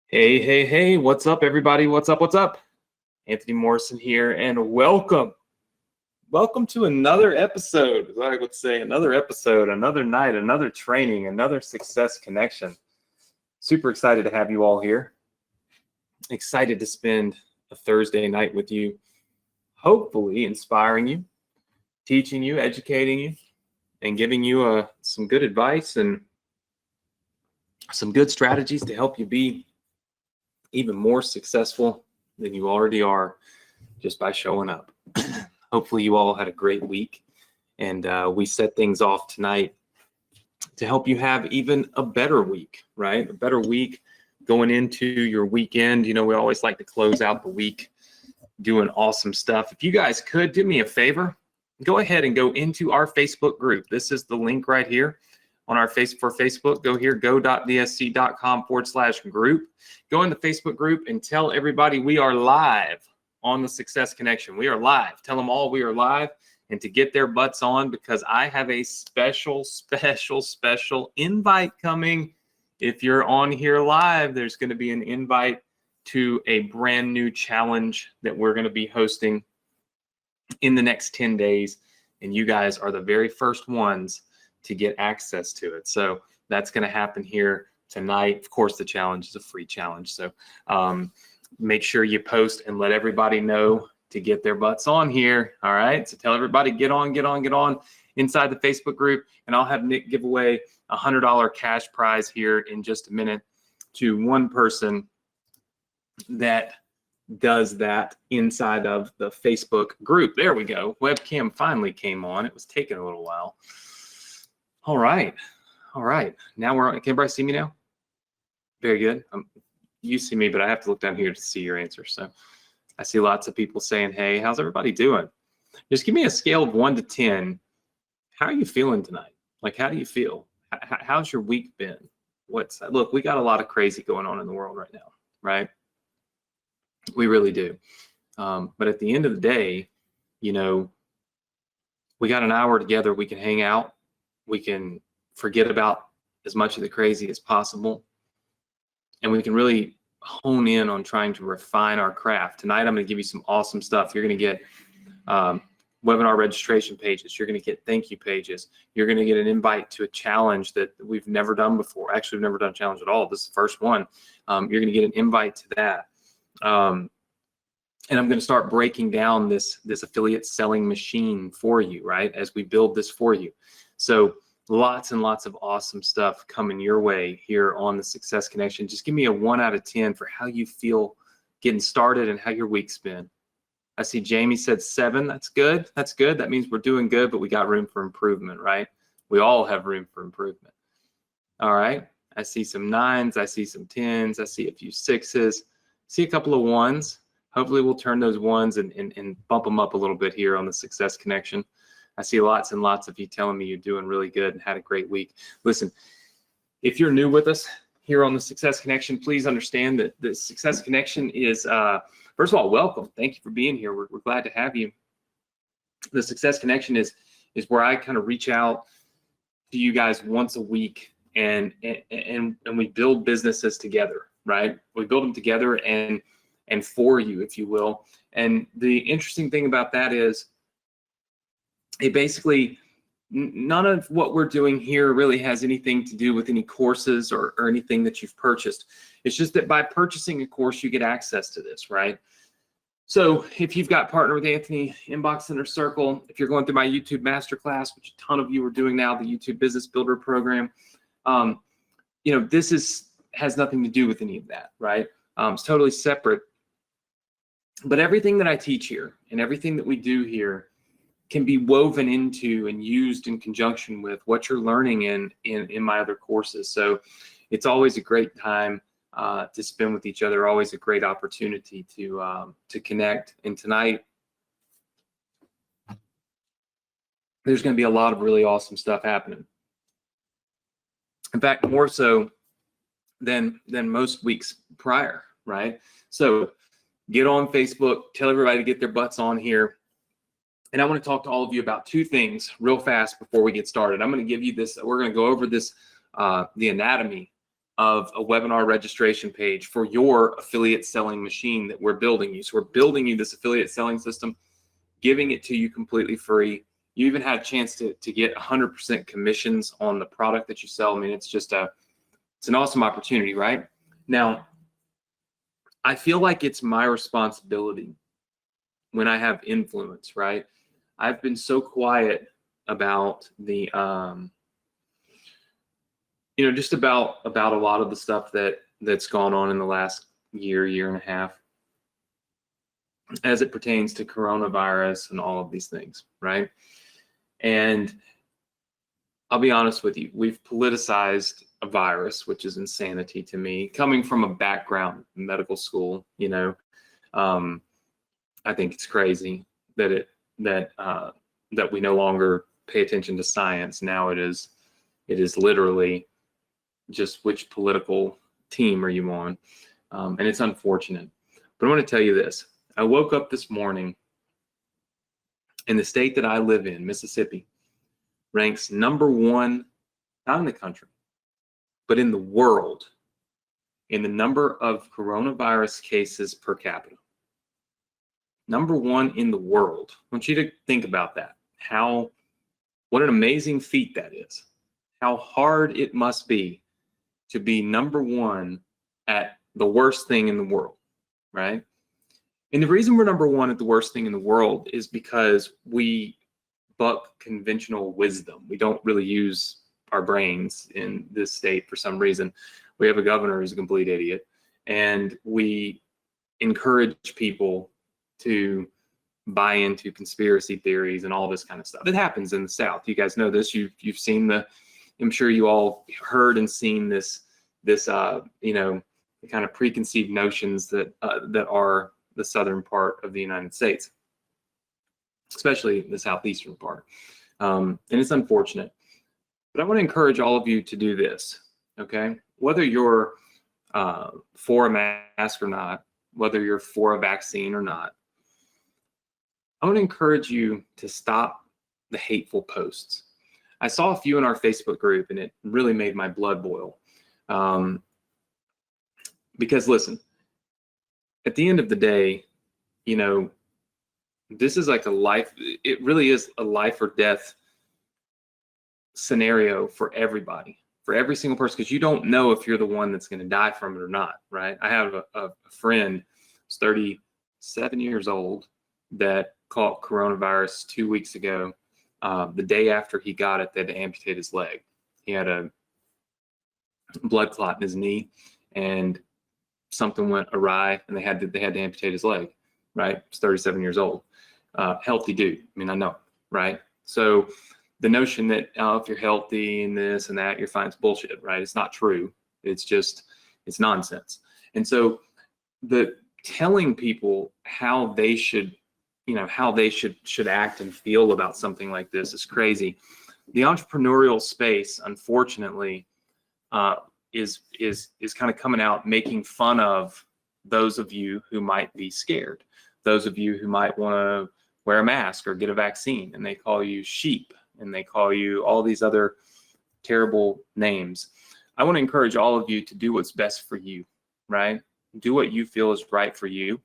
Hey, hey, hey, what's up, everybody? What's up? What's up? Anthony Morrison here, and welcome. Welcome to another episode. As I would say, another episode, another night, another training, another success connection. Super excited to have you all here. Excited to spend a Thursday night with you, hopefully inspiring you, teaching you, educating you, and giving you some good advice and some good strategies to help you be even more successful than you already are just by showing up. Hopefully you all had a great week, and we set things off tonight to help you have even a better week, right? A better week going into your weekend. You know, we always like to close out the week doing awesome stuff. If you guys could do me a favor, go ahead and go into our Facebook group. This is the link right here on our Facebook. Go here, go.dsc.com/group. Go in the Facebook group and tell everybody we are live on the Success Connection. We are live. Tell them all we are live and to get their butts on, because I have a special invite coming. If you're on here live, there's going to be an invite to a brand new challenge that we're going to be hosting in the next 10 days. And you guys are the very first ones to get access to it. So that's going to happen here tonight. Of course, the challenge is a free challenge. So make sure you post and let everybody know to get their butts on here. All right. So tell everybody, get on inside the Facebook group. And I'll have Nick give away a $100 cash prize here in just a minute to one person that does that inside of the Facebook group. There we go. Webcam finally came on. It was taking a little while. All right. Now we're on. Can everybody see me now? Very good. You see me, but I have to look down here to see your answer. So I see lots of people saying, hey, how's everybody doing? Just give me a scale of 1 to 10. How are you feeling tonight? Like, how do you feel? How's your week been? Look, we got a lot of crazy going on in the world right now, right? We really do. But at the end of the day, you know, we got an hour together. We can hang out. We can forget about as much of the crazy as possible. And we can really hone in on trying to refine our craft. Tonight, I'm going to give you some awesome stuff. You're going to get webinar registration pages. You're going to get thank you pages. You're going to get an invite to a challenge that we've never done before. Actually, we've never done a challenge at all. This is the first one. You're going to get an invite to that. And I'm going to start breaking down this affiliate selling machine for you, right, as we build this for you. So lots and lots of awesome stuff coming your way here on the Success Connection. Just give me a 1 out of 10 for how you feel getting started and how your week's been. I see Jamie said 7. That's good. That's good. That means we're doing good, but we got room for improvement, right? We all have room for improvement. All right. I see some 9s. I see some 10s. I see a few 6s. See a couple of 1s. Hopefully we'll turn those 1s and bump them up a little bit here on the Success Connection. I see lots and lots of you telling me you're doing really good and had a great week. Listen, if you're new with us here on the Success Connection, please understand that the Success Connection is, first of all, welcome. Thank you for being here. We're glad to have you. The Success Connection is where I kind of reach out to you guys once a week and we build businesses together, right? We build them together and for you, if you will. And the interesting thing about that is, it basically, none of what we're doing here really has anything to do with any courses or anything that you've purchased. It's just that by purchasing a course, you get access to this, right? So if you've got Partner with Anthony, Inbox Inner Circle, if you're going through my YouTube Masterclass, which a ton of you are doing now, the YouTube Business Builder program, you know, this has nothing to do with any of that, right? It's totally separate. But everything that I teach here and everything that we do here can be woven into and used in conjunction with what you're learning in my other courses. So it's always a great time to spend with each other, always a great opportunity to connect. And tonight, there's going to be a lot of really awesome stuff happening. In fact, more so than most weeks prior, right? So get on Facebook, tell everybody to get their butts on here. And I want to talk to all of you about 2 things real fast before we get started. I'm going to give you this. We're going to go over this, the anatomy of a webinar registration page for your affiliate selling machine that we're building you. So we're building you this affiliate selling system, giving it to you completely free. You even had a chance to get 100% commissions on the product that you sell. I mean, it's an awesome opportunity, right? Now, I feel like it's my responsibility when I have influence, right? I've been so quiet about the, just about a lot of the stuff that's gone on in the last year and a half, as it pertains to coronavirus and all of these things, right? And I'll be honest with you, we've politicized a virus, which is insanity to me. Coming from a background in medical school, I think it's crazy that that we no longer pay attention to science. Now it is literally just which political team are you on, and it's unfortunate. But I want to tell you this. I woke up this morning, in the state that I live in, Mississippi, ranks #1, not in the country, but in the world, in the number of coronavirus cases per capita. #1 in the world. I want you to think about that. What an amazing feat that is. How hard it must be to be #1 at the worst thing in the world, right? And the reason we're #1 at the worst thing in the world is because we buck conventional wisdom. We don't really use our brains in this state for some reason. We have a governor who's a complete idiot, and we encourage people to buy into conspiracy theories and all this kind of stuff. It happens in the South. You guys know this. You've seen I'm sure you all heard and seen this the kind of preconceived notions that are the southern part of the United States, especially the southeastern part. And it's unfortunate. But I want to encourage all of you to do this, okay? Whether you're for a mask or not, whether you're for a vaccine or not, I want to encourage you to stop the hateful posts. I saw a few in our Facebook group, and it really made my blood boil. Because listen, at the end of the day, this is like it really is a life or death scenario for everybody, for every single person, because you don't know if you're the one that's going to die from it or not, right? I have a friend who's 37 years old that caught coronavirus 2 weeks ago. The day after he got it, they had to amputate his leg. He had a blood clot in his knee, and something went awry, and they had to amputate his leg. Right? He's 37 years old, healthy dude. I mean, I know, right? So the notion that if you're healthy and this and that, you're fine, it's bullshit, right? It's not true. It's nonsense. And so the telling people how they should act and feel about something like this is crazy. The entrepreneurial space, unfortunately, is kind of coming out making fun of those of you who might be scared, those of you who might want to wear a mask or get a vaccine, and they call you sheep, and they call you all these other terrible names. I want to encourage all of you to do what's best for you, right? Do what you feel is right for you,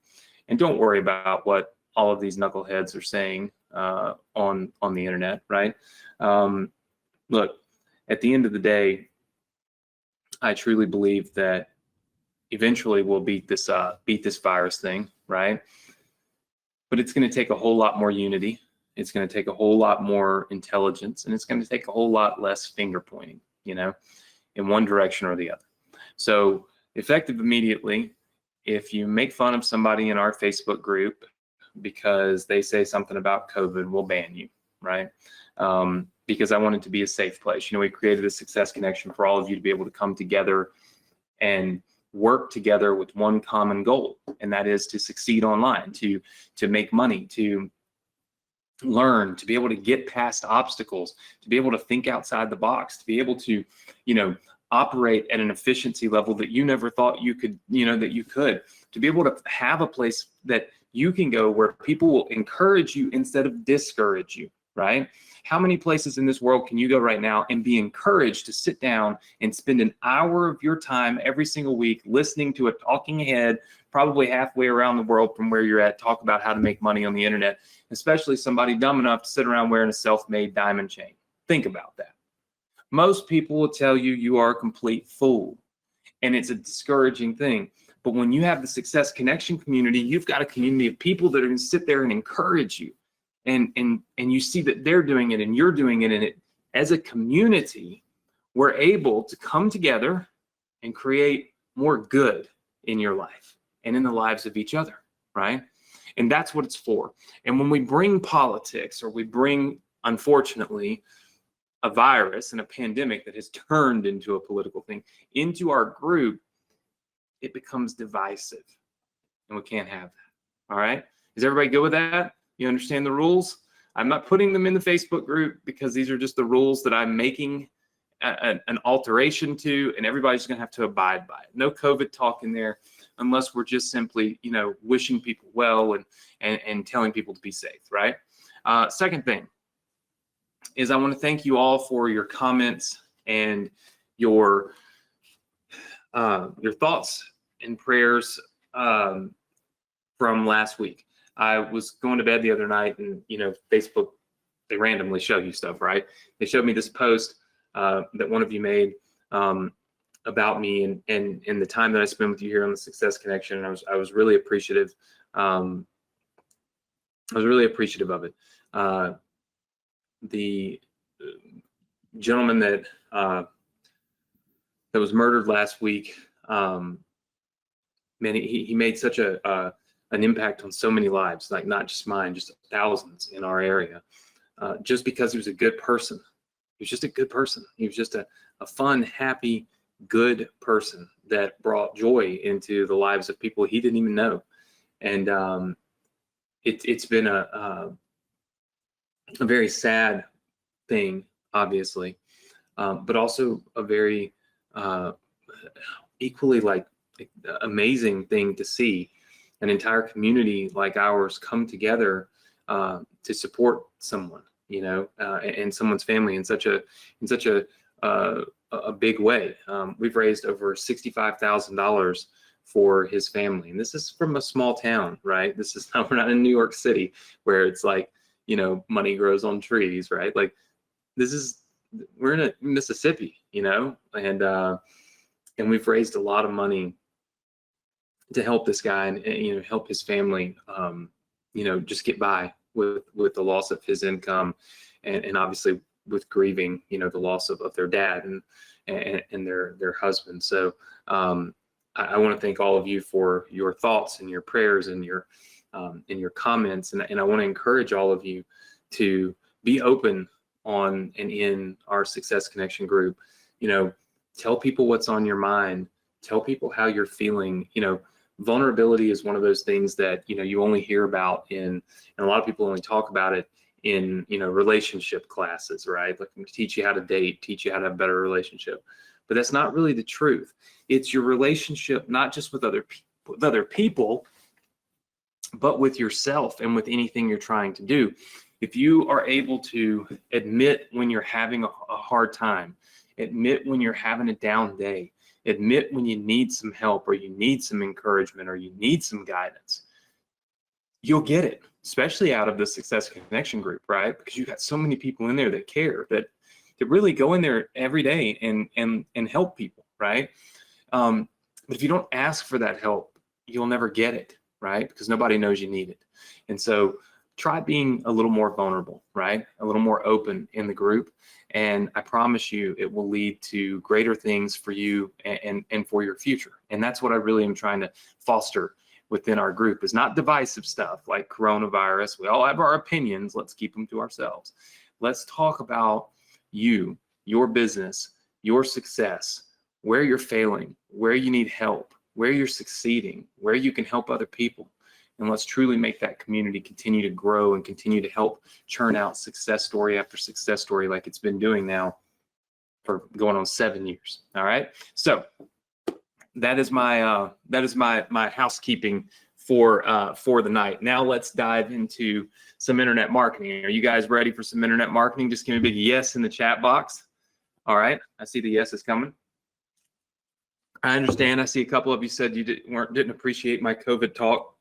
and don't worry about what all of these knuckleheads are saying on the internet, right? Look, at the end of the day, I truly believe that eventually we'll beat this virus thing, right? But it's going to take a whole lot more unity. It's going to take a whole lot more intelligence, and it's going to take a whole lot less finger pointing, in one direction or the other. So effective immediately, if you make fun of somebody in our Facebook group because they say something about COVID, we'll ban you, right? Because I want it to be a safe place. We created a success connection for all of you to be able to come together and work together with one common goal, and that is to succeed online, to make money, to learn, to be able to get past obstacles, to be able to think outside the box, to be able to, operate at an efficiency level that you never thought you could, to be able to have a place that you can go where people will encourage you instead of discourage you, right? How many places in this world can you go right now and be encouraged to sit down and spend an hour of your time every single week listening to a talking head, probably halfway around the world from where you're at, talk about how to make money on the internet, especially somebody dumb enough to sit around wearing a self-made diamond chain? Think about that. Most people will tell you you are a complete fool, and it's a discouraging thing. But when you have the Success Connection community, you've got a community of people that are going to sit there and encourage you. And you see that they're doing it and you're doing it, and it as a community, we're able to come together and create more good in your life and in the lives of each other, right? And that's what it's for. And when we bring politics, or we bring, unfortunately, a virus and a pandemic that has turned into a political thing into our group, it becomes divisive, and we can't have that. All right? Is everybody good with that? You understand the rules? I'm not putting them in the Facebook group because these are just the rules that I'm making an alteration to, and everybody's going to have to abide by it. No COVID talk in there, unless we're just simply, wishing people well and telling people to be safe, right? Second thing is I want to thank you all for your comments and your thoughts and prayers from last week. I was going to bed the other night, and Facebook, they randomly show you stuff, right? They showed me this post that one of you made about me and the time that I spent with you here on the Success Connection, and I was really appreciative. I was really appreciative of it. The gentleman that was murdered last week, man, he made such an impact on so many lives, like not just mine, just thousands in our area, just because he was a good person. He was just a good person. He was just a fun, happy, good person that brought joy into the lives of people he didn't even know. And it's been a very sad thing, obviously, but also a very equally amazing thing to see an entire community like ours come together to support someone, and someone's family in such a big way. We've raised over $65,000 for his family, and this is from a small town, right? This is not, we're not in New York City where it's like, money grows on trees, right? Like we're in Mississippi, and we've raised a lot of money to help this guy and help his family, just get by with the loss of his income, and obviously with grieving, the loss of their dad and their husband. So I want to thank all of you for your thoughts and your prayers and your comments, and I want to encourage all of you to be open on and in our Success Connection group. Tell people what's on your mind. Tell people how you're feeling. Vulnerability is one of those things that you only hear about and a lot of people only talk about it in relationship classes, right? Like, teach you how to date, teach you how to have a better relationship, but that's not really the truth. It's your relationship, not just with other people, but with yourself and with anything you're trying to do. If you are able to admit when you're having a hard time, admit when you're having a down day, admit when you need some help or you need some encouragement or you need some guidance, you'll get it, especially out of the Success Connection group, right? Because you've got so many people in there that care, that really go in there every day and help people, right? But if you don't ask for that help, you'll never get it, right? Because nobody knows you need it. And so try being a little more vulnerable, right? A little more open in the group. And I promise you, it will lead to greater things for you and for your future. And that's what I really am trying to foster within our group, is not divisive stuff like coronavirus. We all have our opinions. Let's keep them to ourselves. Let's talk about you, your business, your success, where you're failing, where you need help, where you're succeeding, where you can help other people. And let's truly make that community continue to grow and continue to help churn out success story after success story like it's been doing now for going on 7 years. All right. So that is my housekeeping for the night. Now let's dive into some internet marketing. Are you guys ready for some internet marketing? Just give me a big yes in the chat box. All right, I see the yes is coming. I understand. I see a couple of you said you didn't appreciate my COVID talk.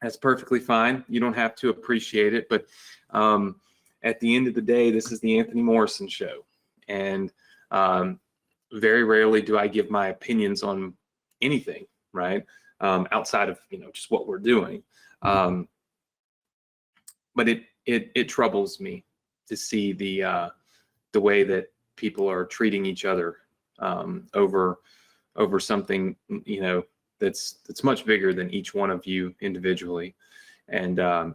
That's perfectly fine. You don't have to appreciate it, but at the end of the day, this is the Anthony Morrison show, and very rarely do I give my opinions on anything, right? Outside of just what we're doing, but it troubles me to see the way that people are treating each other over something that's much bigger than each one of you individually, and so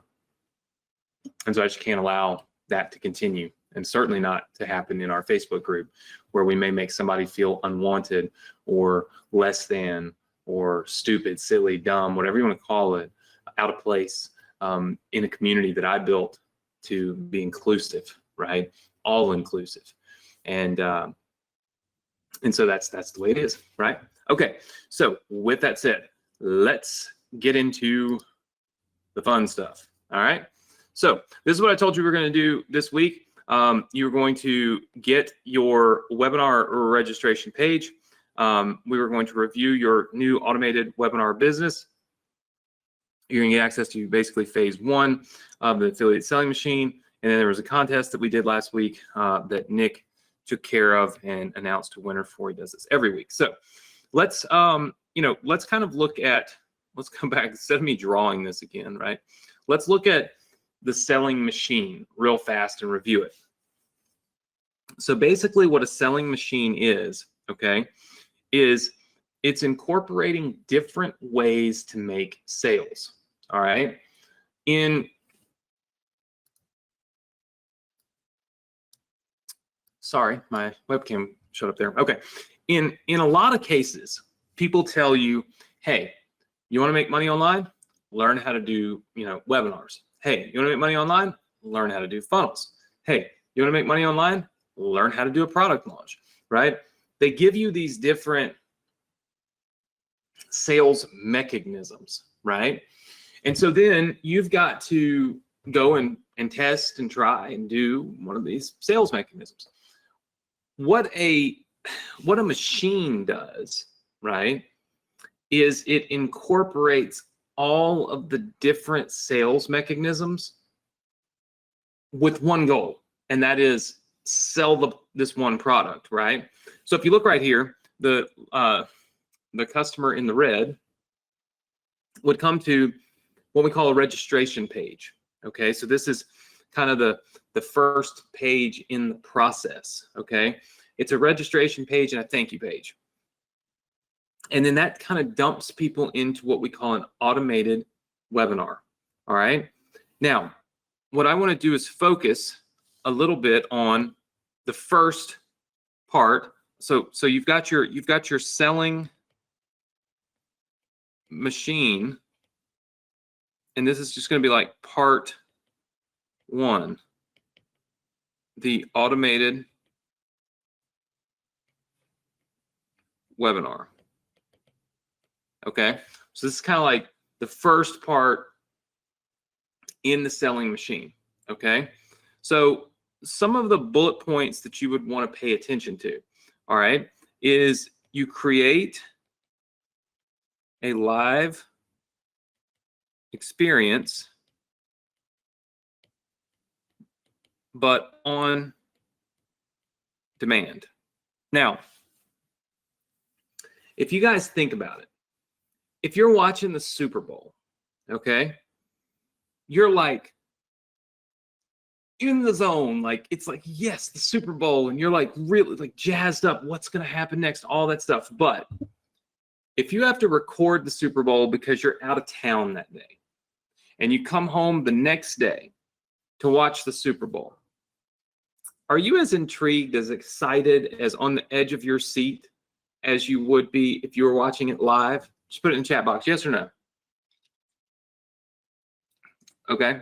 I just can't allow that to continue, and certainly not to happen in our Facebook group, where we may make somebody feel unwanted or less than or stupid, silly, dumb, whatever you want to call it, out of place in a community that I built to be inclusive, right? All inclusive, and so that's the way it is, right? Okay, so with that said, let's get into the fun stuff. All right, so this is what I told you we were going to do this week. You're going to get your webinar registration page. We were going to review your new automated webinar business. You're going to get access to basically phase 1 of the affiliate selling machine. And then there was a contest that we did last week that Nick took care of and announced a winner for. He does this every week. So let's let's kind of look at, let's come back instead of me drawing this again, right? Let's look at the selling machine real fast and review it. So basically what a selling machine is, okay, is it's incorporating different ways to make sales. All right. Sorry, my webcam showed up there. Okay. In a lot of cases, people tell you, hey, you want to make money online? Learn how to do, webinars. Hey, you want to make money online? Learn how to do funnels. Hey, you want to make money online? Learn how to do a product launch, right? They give you these different sales mechanisms, right? And so then you've got to go and test and try and do one of these sales mechanisms. What a machine does, right, is it incorporates all of the different sales mechanisms with one goal, and that is sell this one product, right? So if you look right here, the customer in the red would come to what we call a registration page. Okay, so this is kind of the first page in the process. Okay, it's a registration page and a thank you page, and then that kind of dumps people into what we call an automated webinar. All right, now what I want to do is focus a little bit on the first part. So you've got your selling machine, and this is just going to be like part 1, the automated webinar. Okay, so this is kind of like the first part in the selling machine. Okay, so some of the bullet points that you would want to pay attention to, all right, is you create a live experience, but on demand. Now, if you guys think about it, if you're watching the Super Bowl, okay, you're like in the zone, like it's like, yes, the Super Bowl, and you're like really like jazzed up, what's going to happen next, all that stuff. But if you have to record the Super Bowl because you're out of town that day, and you come home the next day to watch the Super Bowl, are you as intrigued, as excited, as on the edge of your seat as you would be if you were watching it live? Just put it in the chat box, yes or no. Okay,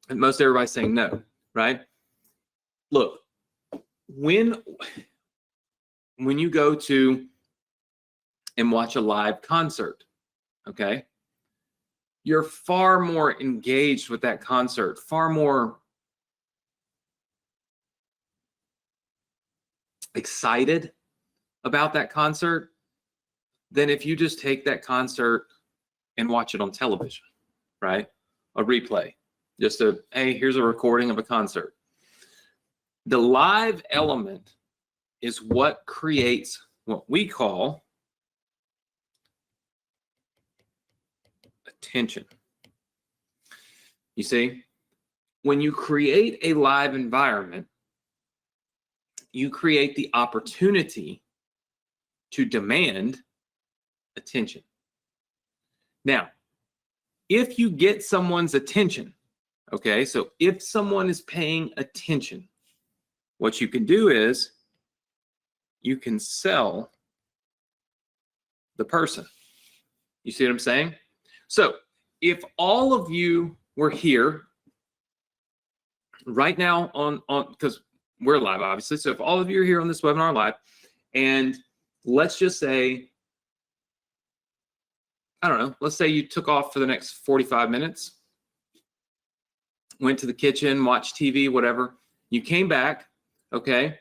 and most everybody's saying no, right? Look, when you go to and watch a live concert, okay, you're far more engaged with that concert, far more excited about that concert than if you just take that concert and watch it on television, right? A replay, just hey, here's a recording of a concert. The live element is what creates what we call attention. You see, when you create a live environment, you create the opportunity to demand attention. Now, if you get someone's attention, okay, so if someone is paying attention, what you can do is you can sell the person. You see what I'm saying? So if all of you were here right now on because we're live, obviously. So if all of you are here on this webinar live, and let's just say, I don't know, let's say you took off for the next 45 minutes, went to the kitchen, watched TV, whatever. You came back, okay,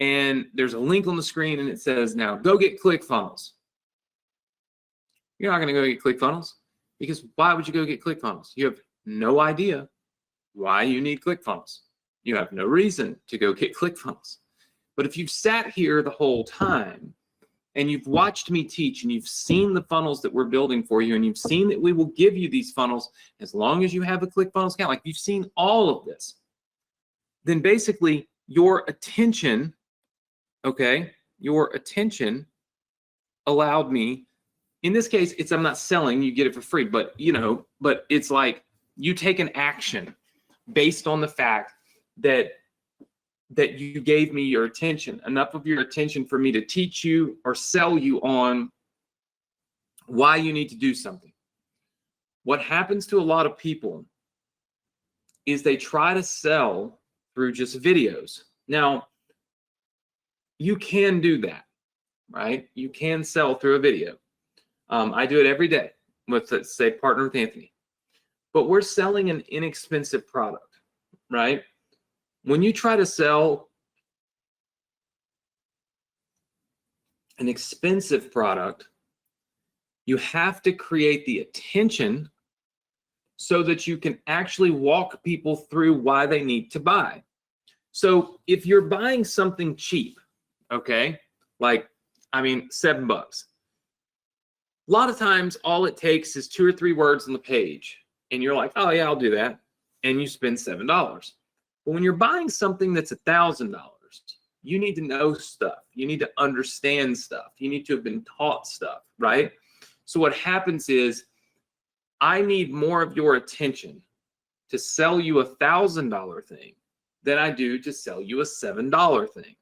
and there's a link on the screen and it says, now go get ClickFunnels. You're not going to go get ClickFunnels, because why would you go get ClickFunnels? You have no idea why you need ClickFunnels. You have no reason to go get ClickFunnels. But if you've sat here the whole time and you've watched me teach and you've seen the funnels that we're building for you, and you've seen that we will give you these funnels as long as you have a ClickFunnels account, like you've seen all of this, then basically your attention, okay, your attention allowed me, in this case, it's, I'm not selling, you get it for free, but but it's like you take an action based on the fact that you gave me your attention, enough of your attention for me to teach you or sell you on why you need to do something. What happens to a lot of people is they try to sell through just videos. Now, you can do that, right? You can sell through a video. I do it every day with, let's say, Partner with Anthony. But we're selling an inexpensive product, right? When you try to sell an expensive product, you have to create the attention so that you can actually walk people through why they need to buy. So if you're buying something cheap, okay, like, I mean, $7, a lot of times all it takes is 2 or 3 words on the page, and you're like, oh yeah, I'll do that, and you spend $7. But when you're buying something that's $1,000, you need to know stuff. You need to understand stuff. You need to have been taught stuff, right? So what happens is, I need more of your attention to sell you $1,000 thing than I do to sell you a $7 thing.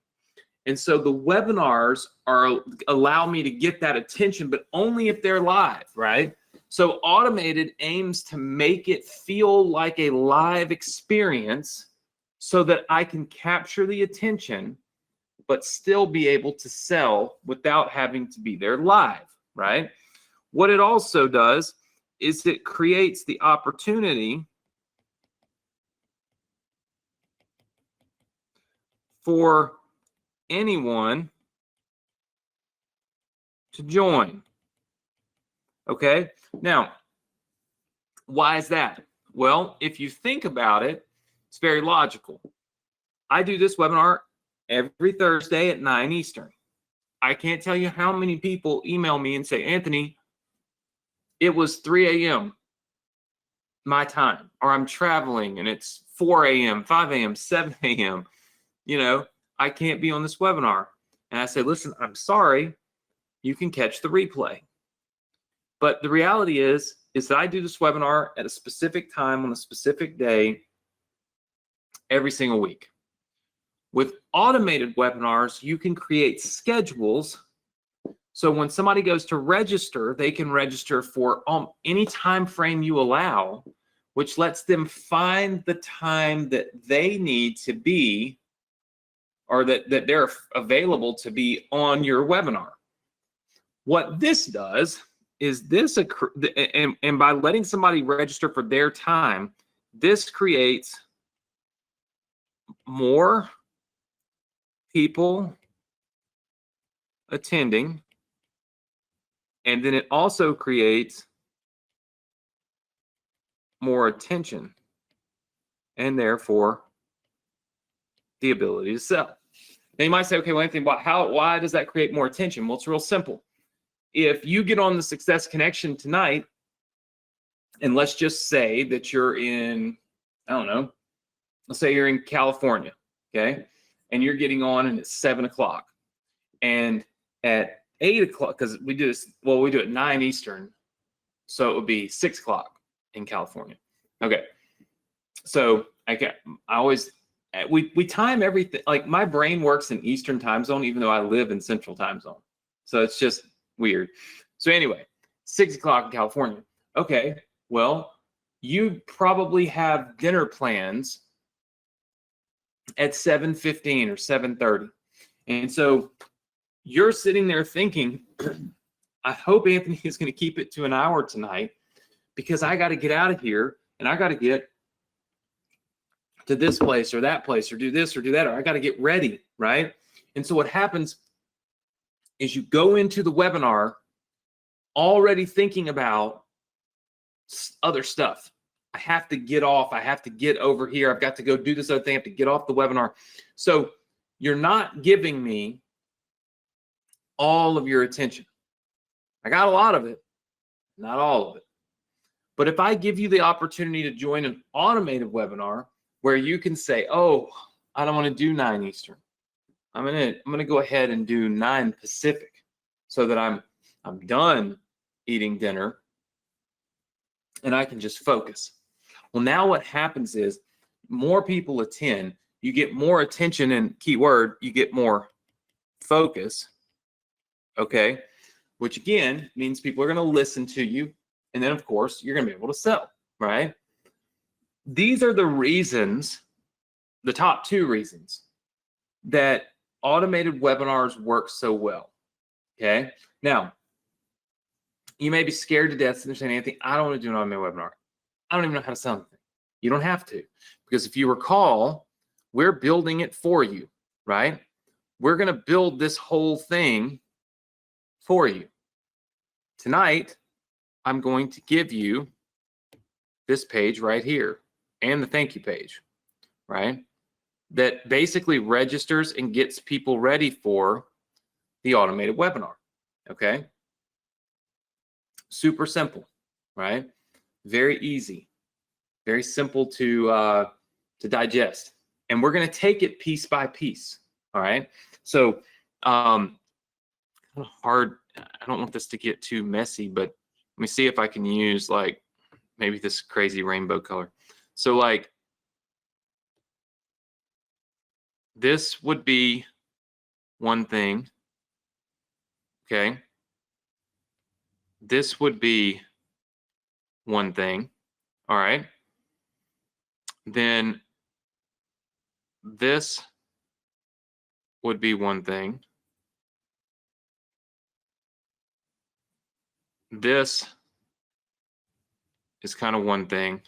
And so the webinars allow me to get that attention, but only if they're live, right? So Automated aims to make it feel like a live experience so that I can capture the attention, but still be able to sell without having to be there live, right? What it also does is it creates the opportunity for anyone to join. Okay, now, why is that? Well, if you think about it, it's very logical. I do this webinar every Thursday at 9 Eastern. I can't tell you how many people email me and say, Anthony, it was 3 a.m. my time, or I'm traveling and it's 4 a.m., 5 a.m., 7 a.m. You know, I can't be on this webinar. And I say, listen, I'm sorry, you can catch the replay. But the reality is that I do this webinar at a specific time on a specific day every single week. With automated webinars, you can create schedules. So when somebody goes to register, they can register for any time frame you allow, which lets them find the time that they need to be, or that they're available to be on your webinar. What this does is this and by letting somebody register for their time, this creates more people attending, and then it also creates more attention, and therefore the ability to sell. Now you might say, okay, well, Anthony, why does that create more attention? Well, it's real simple. If you get on the Success Connection tonight, and let's just say that you're in, I don't know, let's say you're in California, okay, and you're getting on and it's 7 o'clock, and at 8 o'clock, because we do this, well, we do it 9 Eastern, so it would be 6 o'clock in California. Okay, so we time everything. Like, my brain works in Eastern time zone, even though I live in Central time zone. So it's just weird. So anyway, 6 o'clock in California. Okay, well, you probably have dinner plans at 7:15 or 7:30. And so you're sitting there thinking, I hope Anthony is going to keep it to an hour tonight, because I got to get out of here and I got to get to this place or that place or do this or do that, or I got to get ready, right? And so what happens is you go into the webinar already thinking about other stuff. I have to get off. I have to get over here. I've got to go do this other thing. I have to get off the webinar. So you're not giving me all of your attention. I got a lot of it, not all of it. But if I give you the opportunity to join an automated webinar where you can say, oh, I don't want to do 9 Eastern. I'm gonna go ahead and do 9 Pacific, so that I'm done eating dinner and I can just focus. Well, now what happens is more people attend, you get more attention, and keyword, you get more focus, okay? Which again means people are going to listen to you, and then of course you're going to be able to sell, right? These are the reasons, the top 2 reasons that automated webinars work so well, okay? Now, you may be scared to death and they're saying, Anthony, I don't want to do an automated webinar. I don't even know how to sell anything. You don't have to, because if you recall, we're building it for you, right? We're going to build this whole thing for you. Tonight, I'm going to give you this page right here and the thank you page, right? That basically registers and gets people ready for the automated webinar, okay? Super simple, right? Very easy, very simple to digest. And we're going to take it piece by piece, all right? So kind of hard, I don't want this to get too messy, but let me see if I can use like maybe this crazy rainbow color. So like this would be one thing, okay? This would be one thing, all right? Then this would be one thing. This is kind of one thing.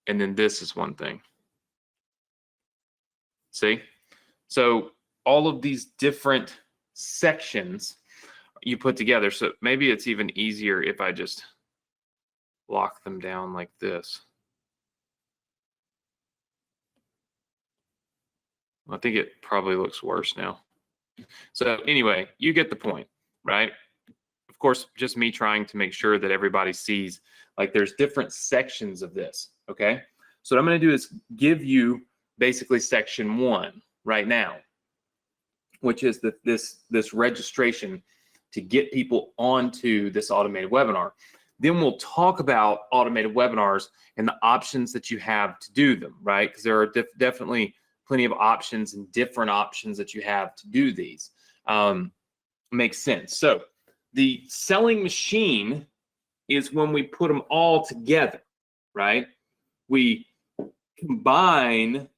And then this is one thing. See? So all of these different sections you put together. So maybe it's even easier if I just lock them down like this. I think it probably looks worse now. So anyway, you get the point, right? Of course, just me trying to make sure that everybody sees, like, there's different sections of this, okay? So what I'm going to do is give you basically section 1 right now, which is this registration to get people onto this automated webinar. Then we'll talk about automated webinars and the options that you have to do them, right? Because there are definitely plenty of options and different options that you have to do these. Makes sense. So the selling machine is when we put them all together, right? We combine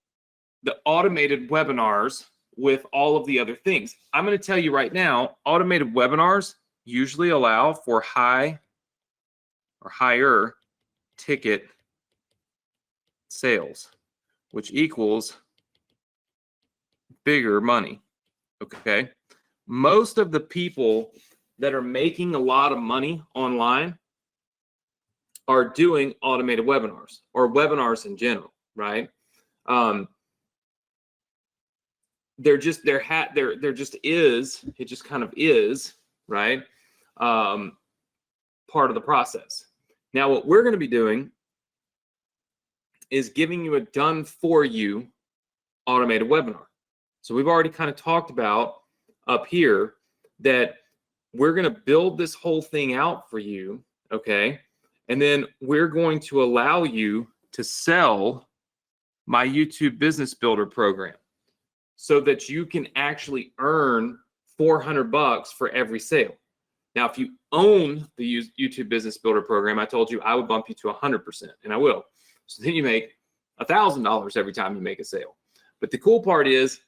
the automated webinars with all of the other things. I'm going to tell you right now, automated webinars usually allow for high or higher ticket sales, which equals bigger money. Okay. Most of the people that are making a lot of money online are doing automated webinars or webinars in general, right? There just is, it just kind of is, right? Part of the process. Now, what we're going to be doing is giving you a done for you automated webinar. So we've already kind of talked about up here that we're going to build this whole thing out for you, okay? And then we're going to allow you to sell my YouTube Business Builder program so that you can actually earn $400 for every sale. Now, if you own the YouTube Business Builder program, I told you I would bump you to 100%, and I will. So then you make $1,000 every time you make a sale. But the cool part is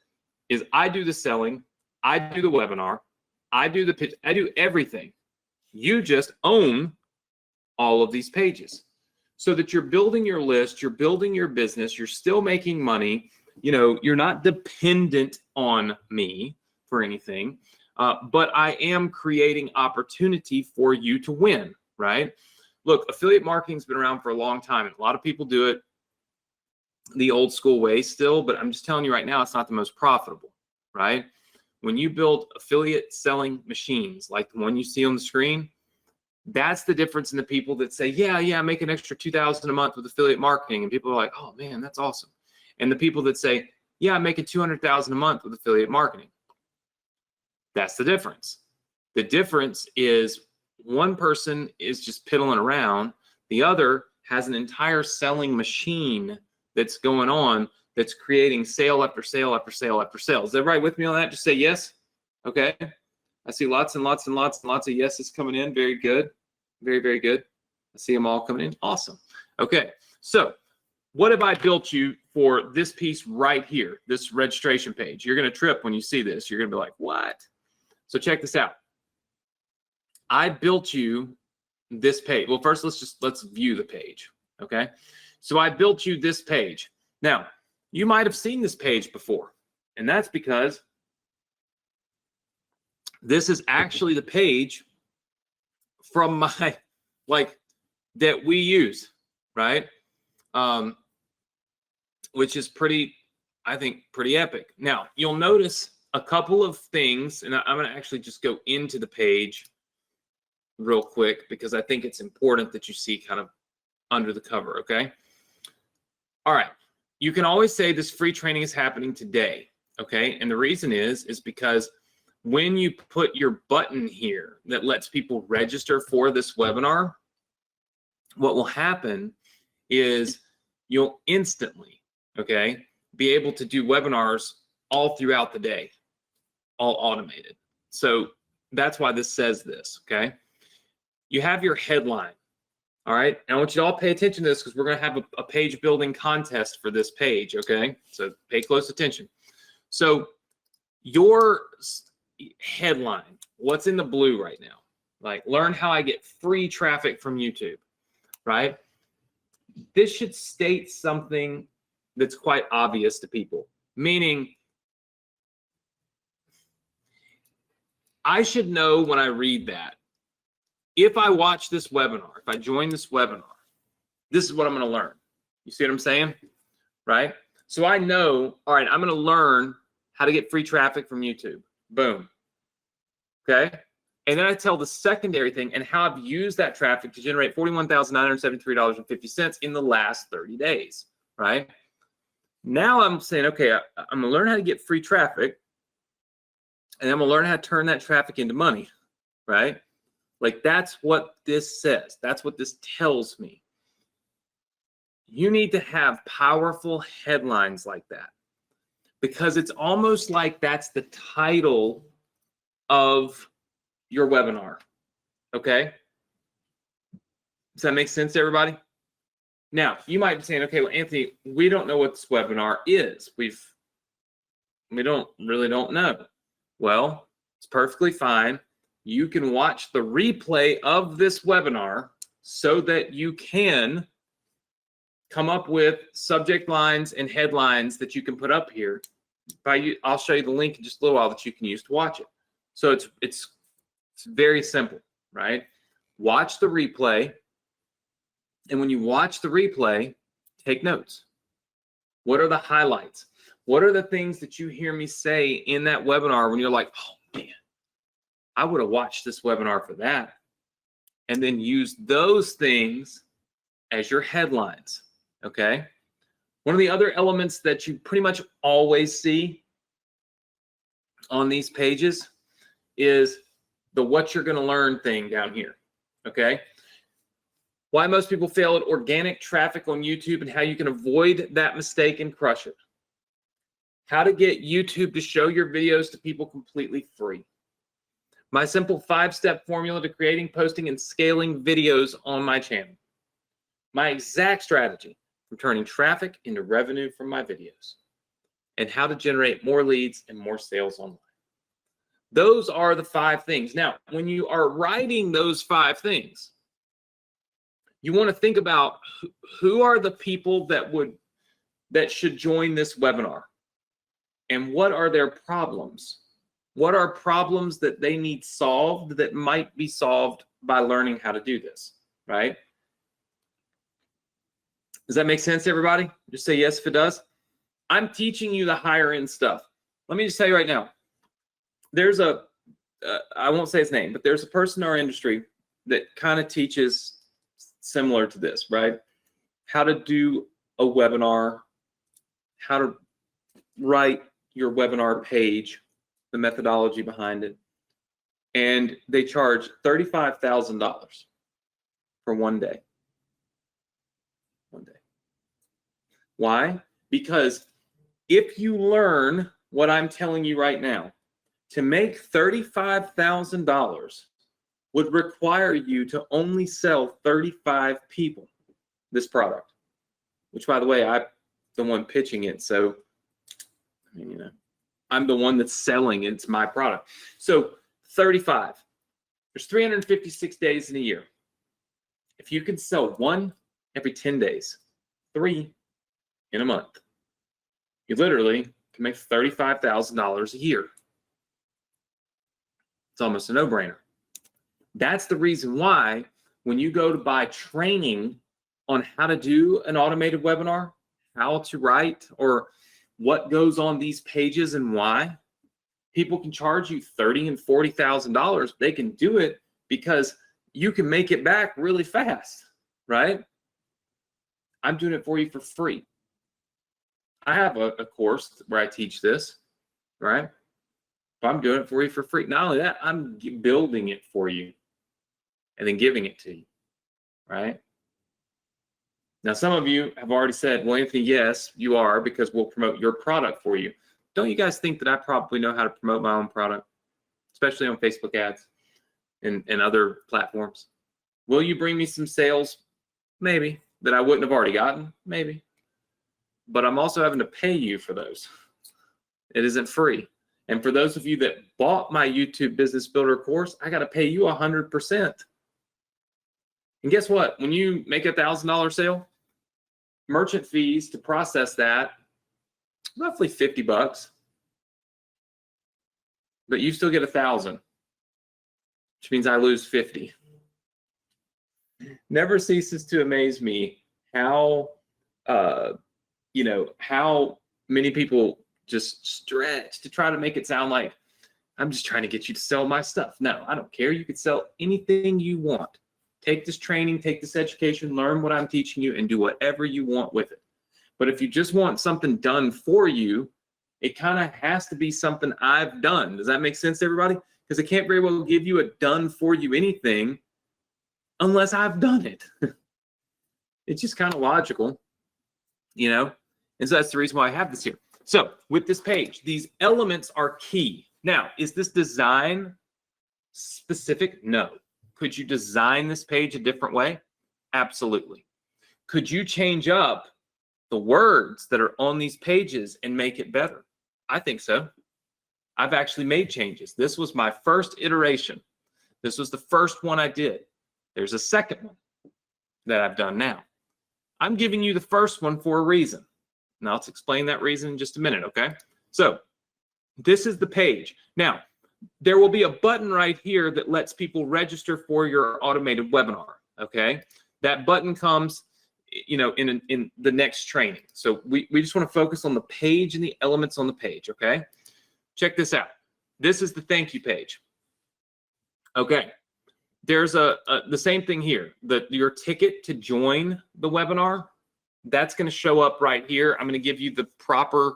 I do the selling, I do the webinar, I do the pitch, I do everything. You just own all of these pages so that you're building your list, you're building your business, you're still making money. You know, you're not dependent on me for anything, but I am creating opportunity for you to win, right? Look, affiliate marketing's been around for a long time, and a lot of people do it the old school way still, but I'm just telling you right now, it's not the most profitable, right? When you build affiliate selling machines like the one you see on the screen, that's the difference in the people that say, yeah, I make an extra $2,000 a month with affiliate marketing. And people are like, oh man, that's awesome. And the people that say, yeah, I'm making $200,000 a month with affiliate marketing. That's the difference. The difference is one person is just piddling around. The other has an entire selling machine that's going on that's creating sale after sale after sale after sale. Is everybody with me on that? Just say yes. Okay. I see lots and lots and lots and lots of yeses coming in. Very good. Very, very good. I see them all coming in. Awesome. Okay. So what have I built you for this piece right here, this registration page? You're going to trip when you see this. You're going to be like, what? So check this out. I built you this page. Well, first, let's view the page. Okay. So I built you this page. Now, you might have seen this page before, and that's because this is actually the page from my, that we use, right? Which is pretty, I think, pretty epic. Now, you'll notice a couple of things, and I'm going to actually just go into the page real quick because I think it's important that you see kind of under the cover, okay? All right. You can always say this free training is happening today, okay? And the reason is because when you put your button here that lets people register for this webinar, what will happen is you'll instantly, okay, be able to do webinars all throughout the day, all automated. So that's why this says this, okay? You have your headline, all right? And I want you to all pay attention to this because we're going to have a page building contest for this page, okay? So pay close attention. So your headline, what's in the blue right now? Like, learn how I get free traffic from YouTube, right? This should state something that's quite obvious to people, meaning I should know when I read that, if I watch this webinar, if I join this webinar, this is what I'm going to learn. You see what I'm saying? Right? So I know, all right, I'm going to learn how to get free traffic from YouTube. Boom. Okay. And then I tell the secondary thing and how I've used that traffic to generate $41,973.50 in the last 30 days. Right? Now I'm saying, okay, I'm going to learn how to get free traffic, and I'm going to learn how to turn that traffic into money. Right? Like, that's what this says. That's what this tells me. You need to have powerful headlines like that because it's almost like that's the title of your webinar. Okay? Does that make sense to everybody? Now, you might be saying, okay, well, Anthony, we don't know what this webinar is. We really don't know. Well, it's perfectly fine. you can watch the replay of this webinar so that you can come up with subject lines and headlines that you can put up here. I'll show you the link in just a little while that you can use to watch it. So it's very simple, right? Watch the replay, and when you watch the replay, take notes. What are the highlights? What are the things that you hear me say in that webinar when you're like, oh man, I would have watched this webinar for that? And then use those things as your headlines, okay? One of the other elements that you pretty much always see on these pages is the what you're going to learn thing down here, okay? Why most people fail at organic traffic on YouTube and how you can avoid that mistake and crush it. How to get YouTube to show your videos to people completely free. My simple 5-step formula to creating, posting, and scaling videos on my channel. My exact strategy for turning traffic into revenue from my videos. And how to generate more leads and more sales online. Those are the 5 things. Now, when you are writing those 5 things, you want to think about who are the people that should join this webinar, and what are their problems? What are problems that they need solved that might be solved by learning how to do this, right? Does that make sense, everybody? Just say yes if it does. I'm teaching you the higher end stuff. Let me just tell you right now, there's I won't say his name, but there's a person in our industry that kind of teaches similar to this, right? How to do a webinar, how to write your webinar page, the methodology behind it. And they charge $35,000 for one day. One day. Why? Because if you learn what I'm telling you right now, to make $35,000 would require you to only sell 35 people this product, which, by the way, I'm the one pitching it. So, I mean, you know, I'm the one that's selling it. It's my product. So 35. There's 356 days in a year. If you can sell 1 every 10 days, 3 in a month, you literally can make $35,000 a year. It's almost a no-brainer. That's the reason why when you go to buy training on how to do an automated webinar, how to write, or what goes on these pages and why, people can charge you $30,000 and $40,000. They can do it because you can make it back really fast, right? I'm doing it for you for free. I have a course where I teach this, right? But I'm doing it for you for free. Not only that, I'm building it for you and then giving it to you, right? Now, some of you have already said, well, Anthony, yes, you are, because we'll promote your product for you. Don't you guys think that I probably know how to promote my own product, especially on Facebook ads and other platforms? Will you bring me some sales? Maybe. That I wouldn't have already gotten? Maybe. But I'm also having to pay you for those. It isn't free. And for those of you that bought my YouTube Business Builder course, I got to pay you 100%. And guess what? When you make a $1,000 sale, merchant fees to process that, roughly $50. But you still get 1,000, which means I lose 50. Never ceases to amaze me how, how many people just stretch to try to make it sound like I'm just trying to get you to sell my stuff. No, I don't care. You could sell anything you want. Take this training, take this education, learn what I'm teaching you, and do whatever you want with it. But if you just want something done for you, it kind of has to be something I've done. Does that make sense to everybody? Because I can't very well give you a done for you anything unless I've done it. It's just kind of logical, you know? And so that's the reason why I have this here. So with this page, these elements are key. Now, is this design specific? No. Could you design this page a different way? Absolutely. Could you change up the words that are on these pages and make it better? I think so. I've actually made changes. This was my first iteration. This was the first one I did. There's a second one that I've done now. I'm giving you the first one for a reason. Now let's explain that reason in just a minute, okay? So this is the page. Now, there will be a button right here that lets people register for your automated webinar, okay? That button comes, you know, in the next training. So we just want to focus on the page and the elements on the page, okay? Check this out. This is the thank you page. Okay. There's the same thing here. Your ticket to join the webinar, that's going to show up right here. I'm going to give you the proper,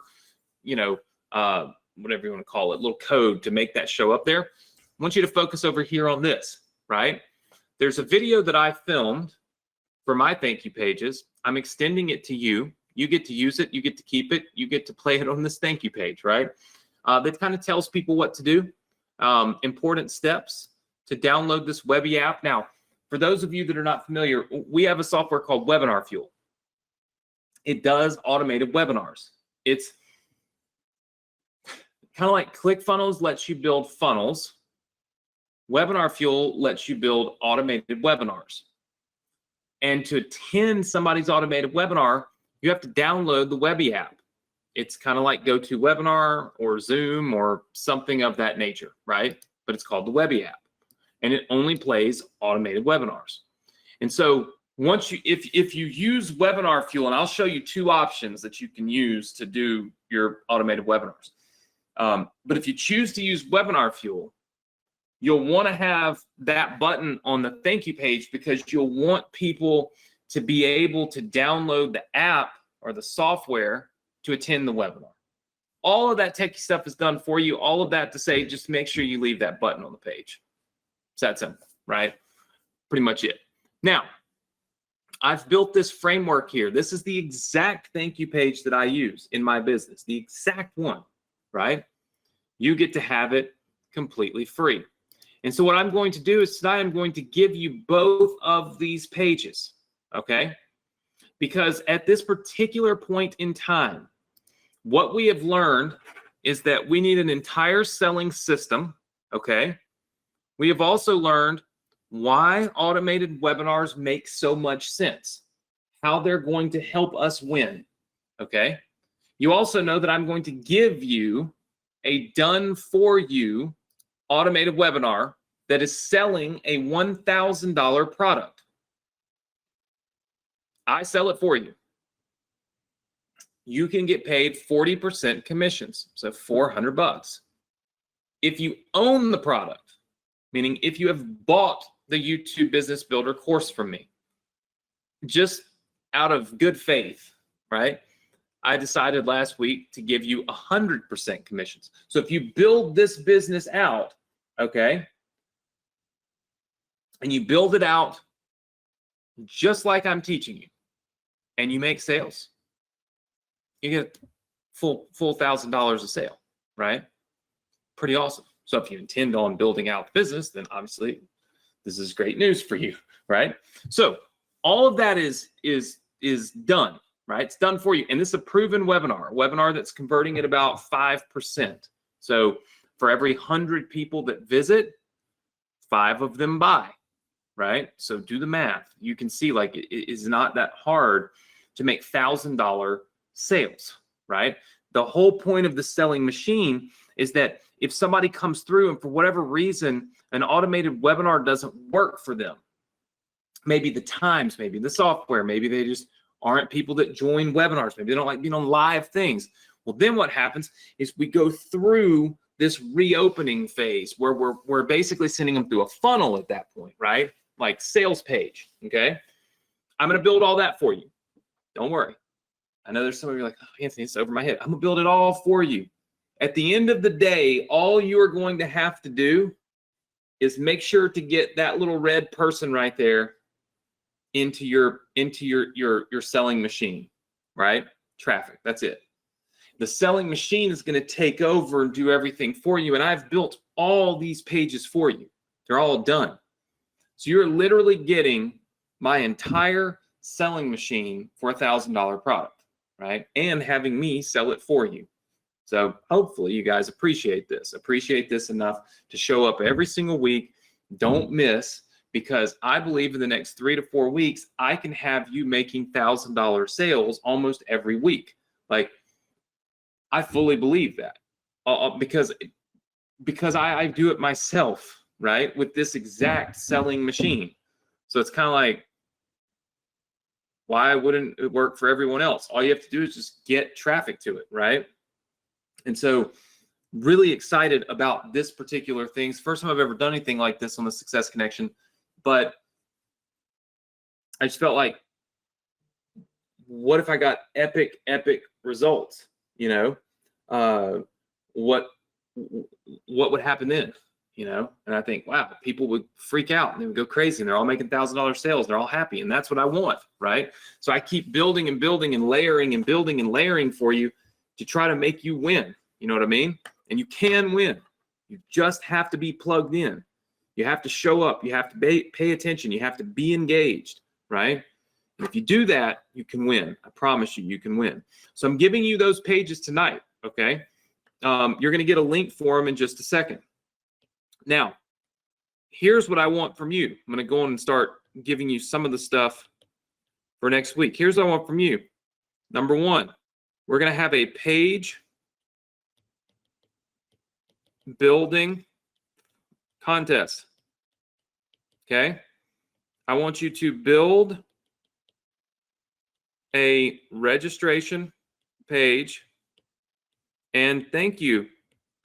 you know, whatever you want to call it, little code to make that show up there. I want you to focus over here on this, right? There's a video that I filmed for my thank you pages. I'm extending it to you. You get to use it. You get to keep it. You get to play it on this thank you page, right? That kind of tells people what to do, important steps to download this Webby app. Now, for those of you that are not familiar, we have a software called Webinar Fuel. It does automated webinars. It's kind of like ClickFunnels lets you build funnels. Webinar Fuel lets you build automated webinars. And to attend somebody's automated webinar, you have to download the Webby app. It's kind of like GoToWebinar or Zoom or something of that nature, right? But it's called the Webby app. And it only plays automated webinars. And so once you, if you use Webinar Fuel, and I'll show you two options that you can use to do your automated webinars. But if you choose to use Webinar Fuel, you'll want to have that button on the thank you page because you'll want people to be able to download the app or the software to attend the webinar. All of that techie stuff is done for you. All of that to say, just make sure you leave that button on the page. It's that simple, right? Pretty much it. Now, I've built this framework here. This is the exact thank you page that I use in my business, the exact one, right? You get to have it completely free. And so what I'm going to do is tonight I'm going to give you both of these pages, okay? Because at this particular point in time, what we have learned is that we need an entire selling system, okay? We have also learned why automated webinars make so much sense, how they're going to help us win, okay? You also know that I'm going to give you a done-for-you automated webinar that is selling a $1,000 product. I sell it for you. You can get paid 40% commissions, so $400. If you own the product, meaning if you have bought the YouTube Business Builder course from me, just out of good faith, right? I decided last week to give you 100% commissions. So if you build this business out, okay, and you build it out just like I'm teaching you, and you make sales, you get full $1,000 a sale, right? Pretty awesome. So if you intend on building out the business, then obviously this is great news for you, right? So all of that is done, right? It's done for you. And this is a proven webinar, a webinar that's converting at about 5%. So for every 100 people that visit, 5 of them buy, right? So do the math. You can see like it is not that hard to make $1,000 sales, right? The whole point of the selling machine is that if somebody comes through and for whatever reason, an automated webinar doesn't work for them, maybe the times, maybe the software, maybe they just aren't people that join webinars, maybe they don't like being on live things. Well, then what happens is we go through this reopening phase where we're basically sending them through a funnel at that point, right? Like sales page, okay? I'm gonna build all that for you. Don't worry. I know there's some of you like, oh, Anthony, it's over my head. I'm gonna build it all for you. At the end of the day, all you are going to have to do is make sure to get that little red person right there into your selling machine, right? Traffic, that's it. The selling machine is going to take over and do everything for you. And I've built all these pages for you. They're all done. So you're literally getting my entire selling machine for a $1,000 product, right? And having me sell it for you. So hopefully you guys appreciate this enough to show up every single week Don't miss, because I believe in the next 3 to 4 weeks, I can have you making $1,000 sales almost every week. Like, I fully believe that because I do it myself, right? With this exact selling machine. So it's kind of like, why wouldn't it work for everyone else? All you have to do is just get traffic to it, right? And so really excited about this particular thing. It's the first time I've ever done anything like this on the Success Connection, but I just felt like, what if I got epic results? You know, what would happen then? You know, and I think, wow, people would freak out and they would go crazy, and they're all making $1,000 sales. They're all happy, and that's what I want, right? So I keep building and building and layering and building and layering for you to try to make you win. You know what I mean? And you can win. You just have to be plugged in. You have to show up. You have to pay attention. You have to be engaged, right? And if you do that, you can win. I promise you, you can win. So I'm giving you those pages tonight, okay? You're going to get a link for them in just a second. Now, here's what I want from you. I'm going to go on and start giving you some of the stuff for next week. Here's what I want from you. Number one, we're going to have a page building contest. Okay? I want you to build a registration page and thank you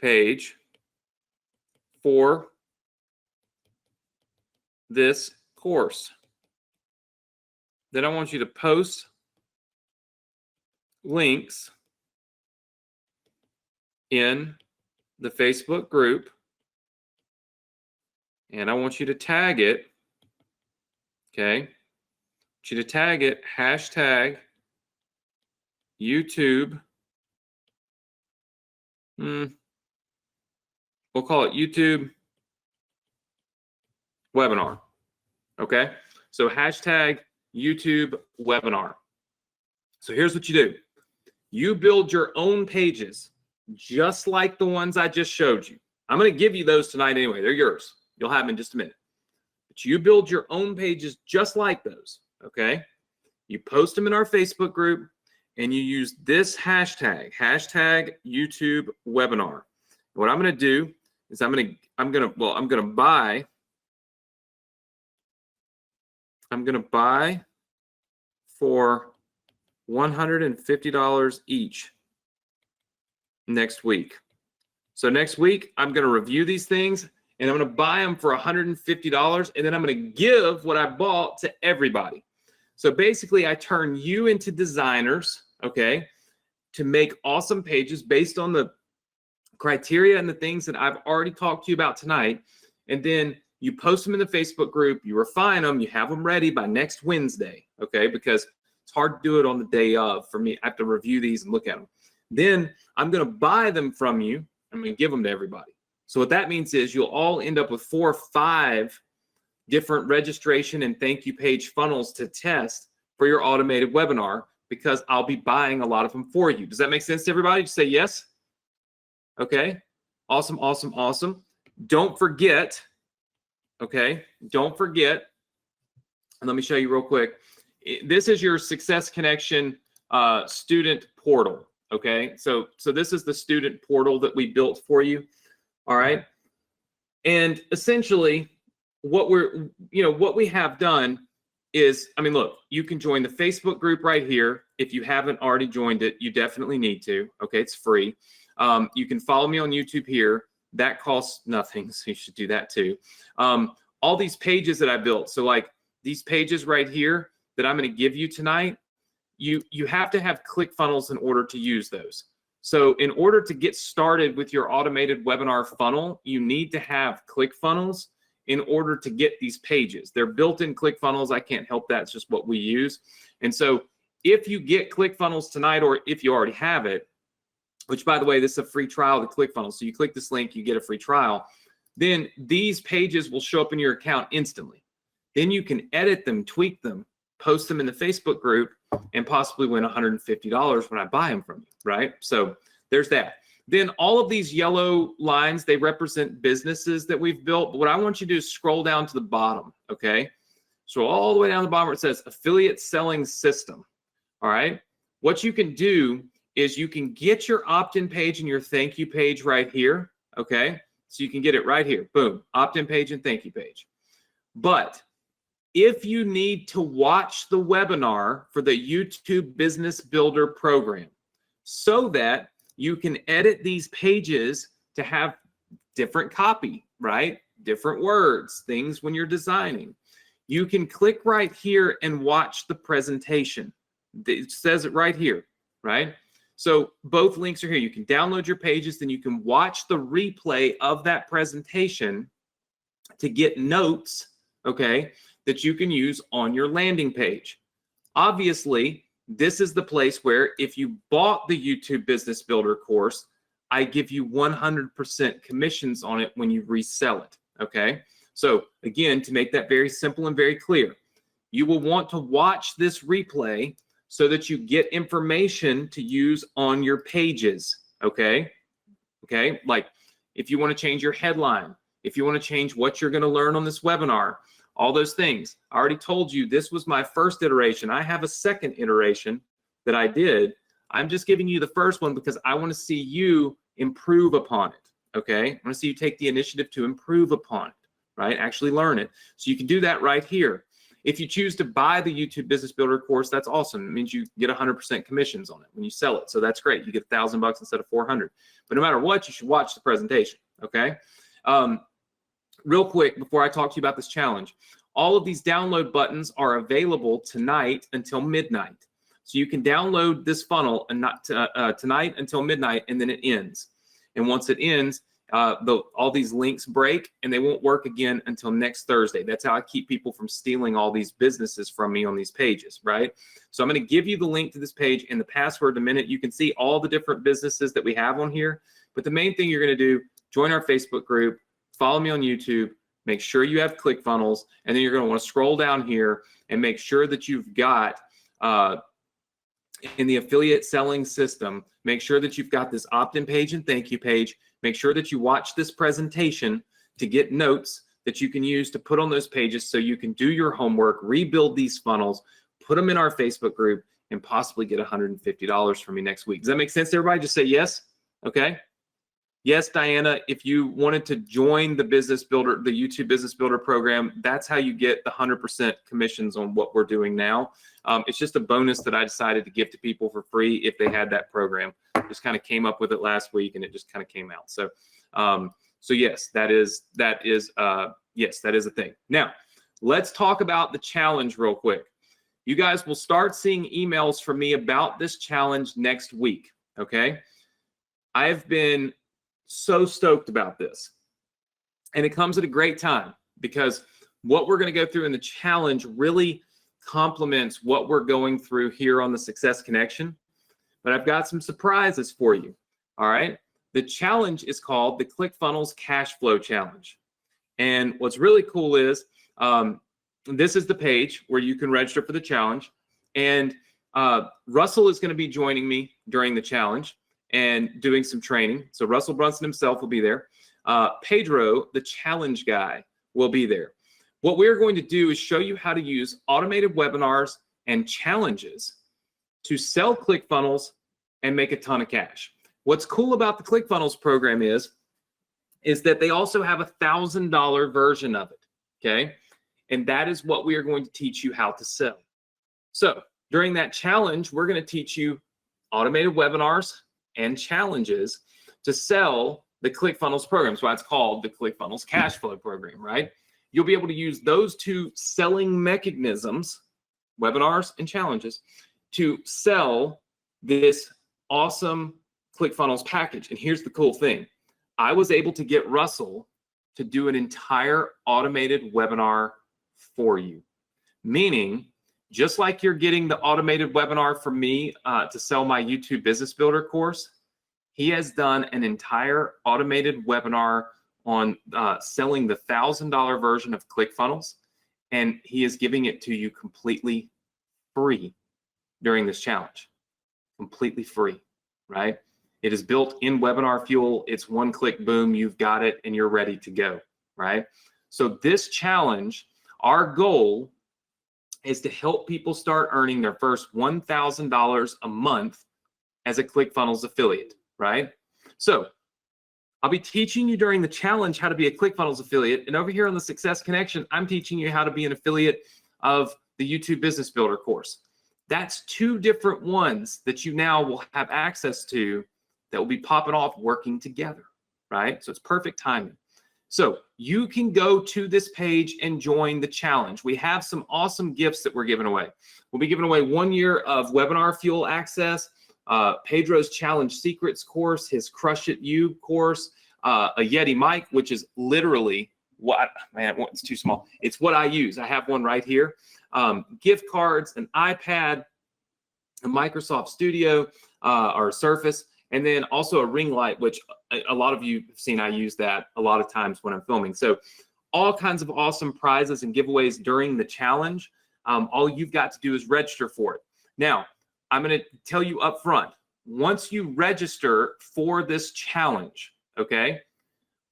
page for this course. Then I want you to post links in the Facebook group, and I want you to tag it, okay? I want you to tag it hashtag YouTube. We'll call it YouTube webinar, okay? So hashtag YouTube webinar. So here's what you do. You build your own pages just like the ones I just showed you. I'm going to give you those tonight anyway. They're yours. You'll have them in just a minute. But you build your own pages just like those, okay? You post them in our Facebook group, and you use this hashtag YouTube webinar. What I'm going to do is I'm going to buy for $150 each next week. So next week, I'm going to review these things, and I'm going to buy them for $150, and then I'm going to give what I bought to everybody. So basically, I turn you into designers, okay, to make awesome pages based on the criteria and the things that I've already talked to you about tonight. And then you post them in the Facebook group, you refine them, you have them ready by next Wednesday, okay, because it's hard to do it on the day of for me. I have to review these and look at them. Then I'm going to buy them from you. I'm going to give them to everybody. So what that means is you'll all end up with 4 or 5 different registration and thank you page funnels to test for your automated webinar, because I'll be buying a lot of them for you. Does that make sense to everybody? Just say yes. Okay. Awesome, awesome, awesome. Don't forget, okay, don't forget, and let me show you real quick. This is your Success Connection student portal, okay? So this is the student portal that we built for you, all right? And essentially, what we have done is, I mean, look, you can join the Facebook group right here. If you haven't already joined it, you definitely need to, okay? It's free. You can follow me on YouTube here. That costs nothing, so you should do that too. All these pages that I built, so like these pages right here that I'm going to give you tonight, you have to have ClickFunnels in order to use those. So in order to get started with your automated webinar funnel, you need to have ClickFunnels in order to get these pages. They're built-in ClickFunnels. I can't help that. It's just what we use. And so if you get ClickFunnels tonight, or if you already have it, which, by the way, this is a free trial to ClickFunnels. So you click this link, you get a free trial. Then these pages will show up in your account instantly. Then you can edit them, tweak them, post them in the Facebook group, and possibly win $150 when I buy them from you, right? So there's that. Then all of these yellow lines, they represent businesses that we've built. But what I want you to do is scroll down to the bottom, okay? So all the way down the bottom where it says affiliate selling system, all right? What you can do is you can get your opt-in page and your thank you page right here, okay? So you can get it right here, boom, opt-in page and thank you page. But if you need to watch the webinar for the YouTube Business Builder program so that you can edit these pages to have different copy, right? Different words, things when you're designing. You can click right here and watch the presentation. It says it right here, right? So both links are here. You can download your pages, then you can watch the replay of that presentation to get notes, okay, that you can use on your landing page. Obviously, this is the place where if you bought the YouTube Business Builder course, I give you 100% commissions on it when you resell it, okay? So again, to make that very simple and very clear, you will want to watch this replay so that you get information to use on your pages, okay? Okay, like if you want to change your headline, if you want to change what you're going to learn on this webinar, all those things. I already told you this was my first iteration. I have a second iteration that I did. I'm just giving you the first one because I want to see you improve upon it, okay? I want to see you take the initiative to improve upon it, right? Actually learn it. So you can do that right here. If you choose to buy the YouTube Business Builder course, that's awesome. It means you get 100% commissions on it when you sell it. So that's great. You get $1,000 instead of 400. But no matter what, you should watch the presentation, okay? Real quick, before I talk to you about this challenge, all of these download buttons are available tonight until midnight. So you can download this funnel and not tonight until midnight, and then it ends. And once it ends, all these links break and they won't work again until next Thursday. That's how I keep people from stealing all these businesses from me on these pages, right? So I'm going to give you the link to this page and the password in a minute. You can see all the different businesses that we have on here. But the main thing you're going to do, join our Facebook group, follow me on YouTube, make sure you have ClickFunnels, and then you're going to want to scroll down here and make sure that you've got in the affiliate selling system, make sure that you've got this opt-in page and thank you page. Make sure that you watch this presentation to get notes that you can use to put on those pages so you can do your homework, rebuild these funnels, put them in our Facebook group, and possibly get $150 from me next week. Does that make sense to everybody? Just say yes. Okay. Yes, Diana, if you wanted to join the Business Builder, the YouTube Business Builder program, that's how you get the 100% commissions on what we're doing now. It's just a bonus that I decided to give to people for free if they had that program. Just kind of came up with it last week and it just kind of came out. So, so yes, that is a thing. Now, let's talk about the challenge real quick. You guys will start seeing emails from me about this challenge next week, okay? I've been so stoked about this. And it comes at a great time because what we're going to go through in the challenge really complements what we're going through here on the Success Connection. But I've got some surprises for you. All right. The challenge is called the ClickFunnels Cash Flow Challenge. And what's really cool is this is the page where you can register for the challenge. And Russell is going to be joining me during the challenge and doing some training. So Russell Brunson himself will be there. Pedro, the challenge guy, will be there. What we're going to do is show you how to use automated webinars and challenges to sell ClickFunnels and make a ton of cash. What's cool about the ClickFunnels program is that they also have a $1,000 version of it, okay? And that is what we are going to teach you how to sell. So during that challenge, we're going to teach you automated webinars and challenges to sell the ClickFunnels program. So that's called the ClickFunnels Cash Flow Program, right? You'll be able to use those two selling mechanisms, webinars and challenges, to sell this awesome ClickFunnels package. And here's the cool thing. I was able to get Russell to do an entire automated webinar for you, meaning just like you're getting the automated webinar from me to sell my YouTube Business Builder course, he has done an entire automated webinar on selling the $1,000 version of ClickFunnels, and he is giving it to you completely free during this challenge. Completely free, right? It is built in Webinar Fuel. It's one click, boom, you've got it and you're ready to go, right? So this challenge, our goal is to help people start earning their first $1,000 a month as a ClickFunnels affiliate, right? So I'll be teaching you during the challenge how to be a ClickFunnels affiliate. And over here on the Success Connection, I'm teaching you how to be an affiliate of the YouTube Business Builder course. That's two different ones that you now will have access to that will be popping off working together, right? So it's perfect timing. So you can go to this page and join the challenge. We have some awesome gifts that we're giving away. We'll be giving away 1 year of Webinar Fuel access, Pedro's Challenge Secrets course, his Crush It You course, a Yeti mic, which is literally what, man, it's too small. It's what I use. I have one right here. Gift cards, an iPad, a Microsoft Studio or Surface, and then also a ring light, which a lot of you have seen. I use that a lot of times when I'm filming. So all kinds of awesome prizes and giveaways during the challenge. All you've got to do is register for it. Now, I'm going to tell you up front, once you register for this challenge, okay,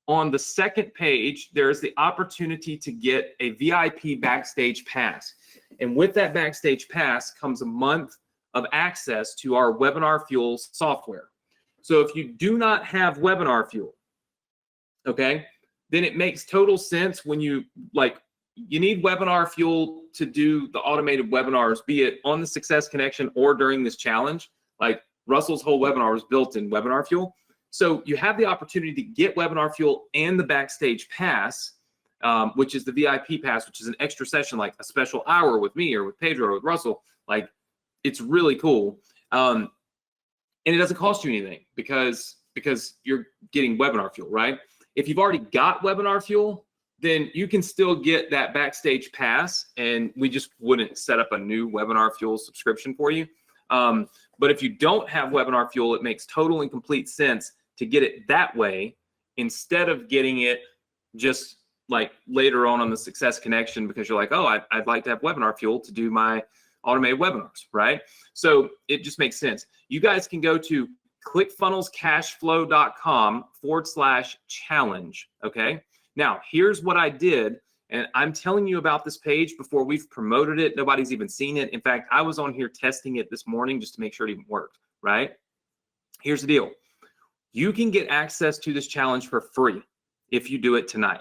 on the second page, there's the opportunity to get a VIP Backstage Pass. And with that Backstage Pass comes a month of access to our Webinar Fuel software. So if you do not have Webinar Fuel, okay, then it makes total sense when you need Webinar Fuel to do the automated webinars, be it on the Success Connection or during this challenge. Like Russell's whole webinar was built in Webinar Fuel. So you have the opportunity to get Webinar Fuel and the Backstage Pass, which is the VIP Pass, which is an extra session, like a special hour with me or with Pedro or with Russell. Like, it's really cool. And it doesn't cost you anything because you're getting Webinar Fuel, right? If you've already got Webinar Fuel, then you can still get that Backstage Pass, and we just wouldn't set up a new Webinar Fuel subscription for you. But if you don't have Webinar Fuel, it makes total and complete sense to get it that way instead of getting it just like later on the Success Connection because you're like, oh, I'd like to have Webinar Fuel to do my automated webinars, right? So it just makes sense. You guys can go to clickfunnelscashflow.com/challenge, okay? Now, here's what I did, and I'm telling you about this page before we've promoted it. Nobody's even seen it. In fact, I was on here testing it this morning just to make sure it even worked, right? Here's the deal. You can get access to this challenge for free if you do it tonight.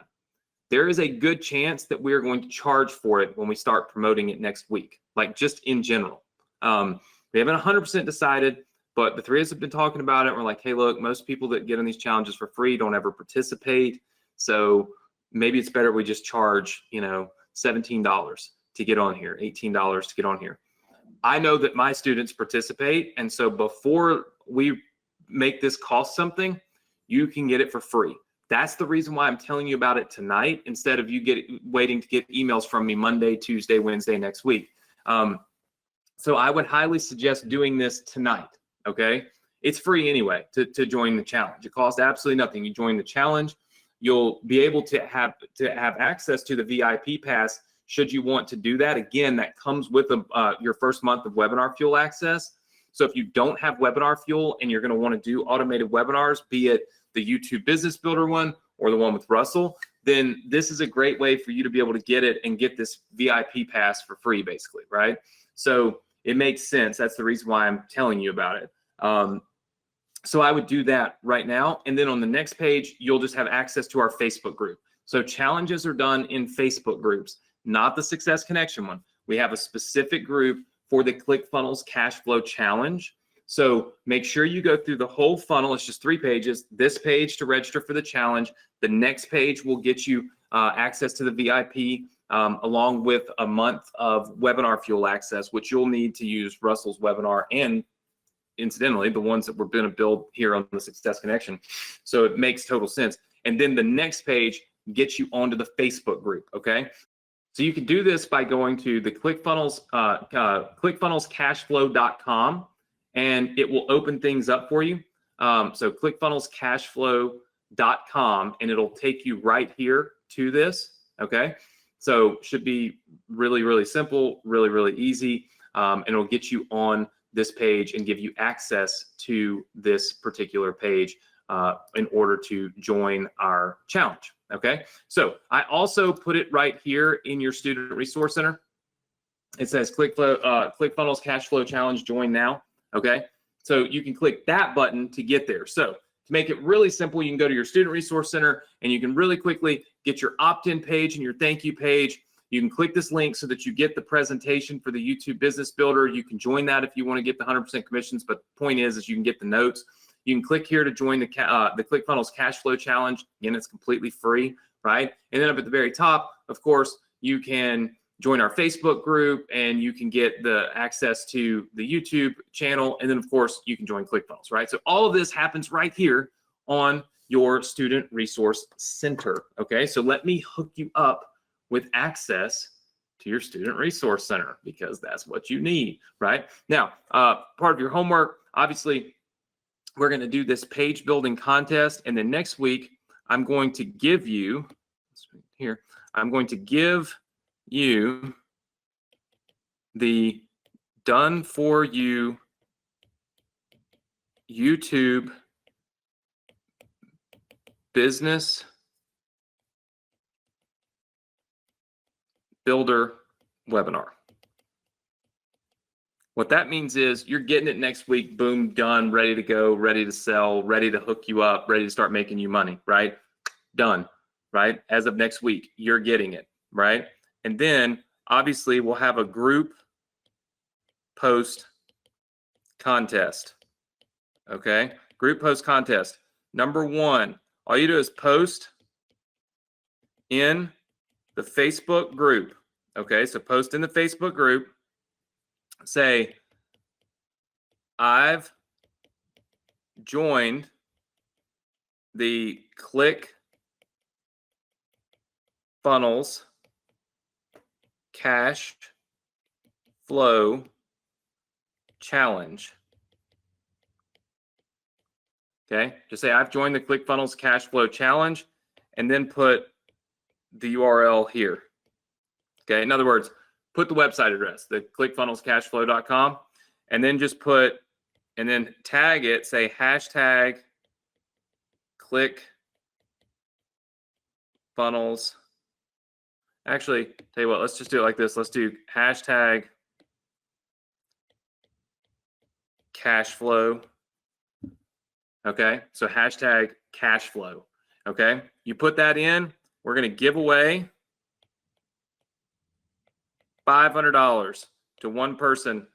There is a good chance that we're going to charge for it when we start promoting it next week, like just in general. We haven't 100% decided, but the three of us have been talking about it. We're like, hey, look, most people that get on these challenges for free don't ever participate. So maybe it's better we just charge, $17 to get on here, $18 to get on here. I know that my students participate. And so before we make this cost something, you can get it for free. That's the reason why I'm telling you about it tonight instead of you waiting to get emails from me Monday, Tuesday, Wednesday next week. So I would highly suggest doing this tonight, okay? It's free anyway to join the challenge. It costs absolutely nothing. You join the challenge, you'll be able to have access to the VIP Pass should you want to do that. Again, that comes with your first month of Webinar Fuel access. So if you don't have Webinar Fuel and you're going to want to do automated webinars, be it the YouTube Business Builder one or the one with Russell, then this is a great way for you to be able to get it and get this VIP Pass for free, basically, right? So it makes sense. That's the reason why I'm telling you about it. So I would do that right now. And then on the next page, you'll just have access to our Facebook group. So challenges are done in Facebook groups, not the Success Connection one. We have a specific group for the ClickFunnels Cash Flow Challenge. So make sure you go through the whole funnel. It's just 3 pages. This page to register for the challenge. The next page will get you access to the VIP along with a month of Webinar Fuel access, which you'll need to use Russell's webinar and incidentally, the ones that we're going to build here on the Success Connection. So it makes total sense. And then the next page gets you onto the Facebook group, okay? So you can do this by going to the ClickFunnels, ClickFunnelsCashflow.com, and it will open things up for you. So ClickFunnelsCashflow.com, and it'll take you right here to this, okay? So should be really, really simple, really, really easy, and it'll get you on this page and give you access to this particular page in order to join our challenge. Okay, so I also put it right here in your Student Resource Center. It says ClickFunnels Cash Flow Challenge, join now. Okay, so you can click that button to get there. So to make it really simple, you can go to your Student Resource Center and you can really quickly get your opt-in page and your thank you page. You can click this link so that you get the presentation for the YouTube Business Builder. You can join that if you want to get the 100% commissions, but the point is you can get the notes. You can click here to join the ClickFunnels Cash Flow Challenge. Again, it's completely free, right? And then up at the very top, of course, you can join our Facebook group and you can get the access to the YouTube channel. And then, of course, you can join ClickFunnels, right? So all of this happens right here on your Student Resource Center, okay? So let me hook you up with access to your Student Resource Center because that's what you need, right? Now, part of your homework, obviously, we're going to do this page building contest. And then next week, I'm going to give you, I'm going to give you the done for you YouTube Business Builder webinar. What that means is you're getting it next week, boom, done, ready to go, ready to sell, ready to hook you up, ready to start making you money, right? Done, right? As of next week, you're getting it, right? And then obviously we'll have a group post contest, okay? Group post contest. Number one, all you do is post in the Facebook group, okay? So post in the Facebook group. Say, I've joined the ClickFunnels Cash Flow Challenge. Okay, just say, I've joined the ClickFunnels Cash Flow Challenge, and then put the URL here. Okay, in other words, put the website address, the ClickFunnelsCashFlow.com, and then just put, and then tag it, say hashtag ClickFunnels. Actually, tell you what, let's just do it like this. Let's do hashtag cash flow. Okay, so hashtag cash flow. Okay, you put that in, we're going to give away $500 to one person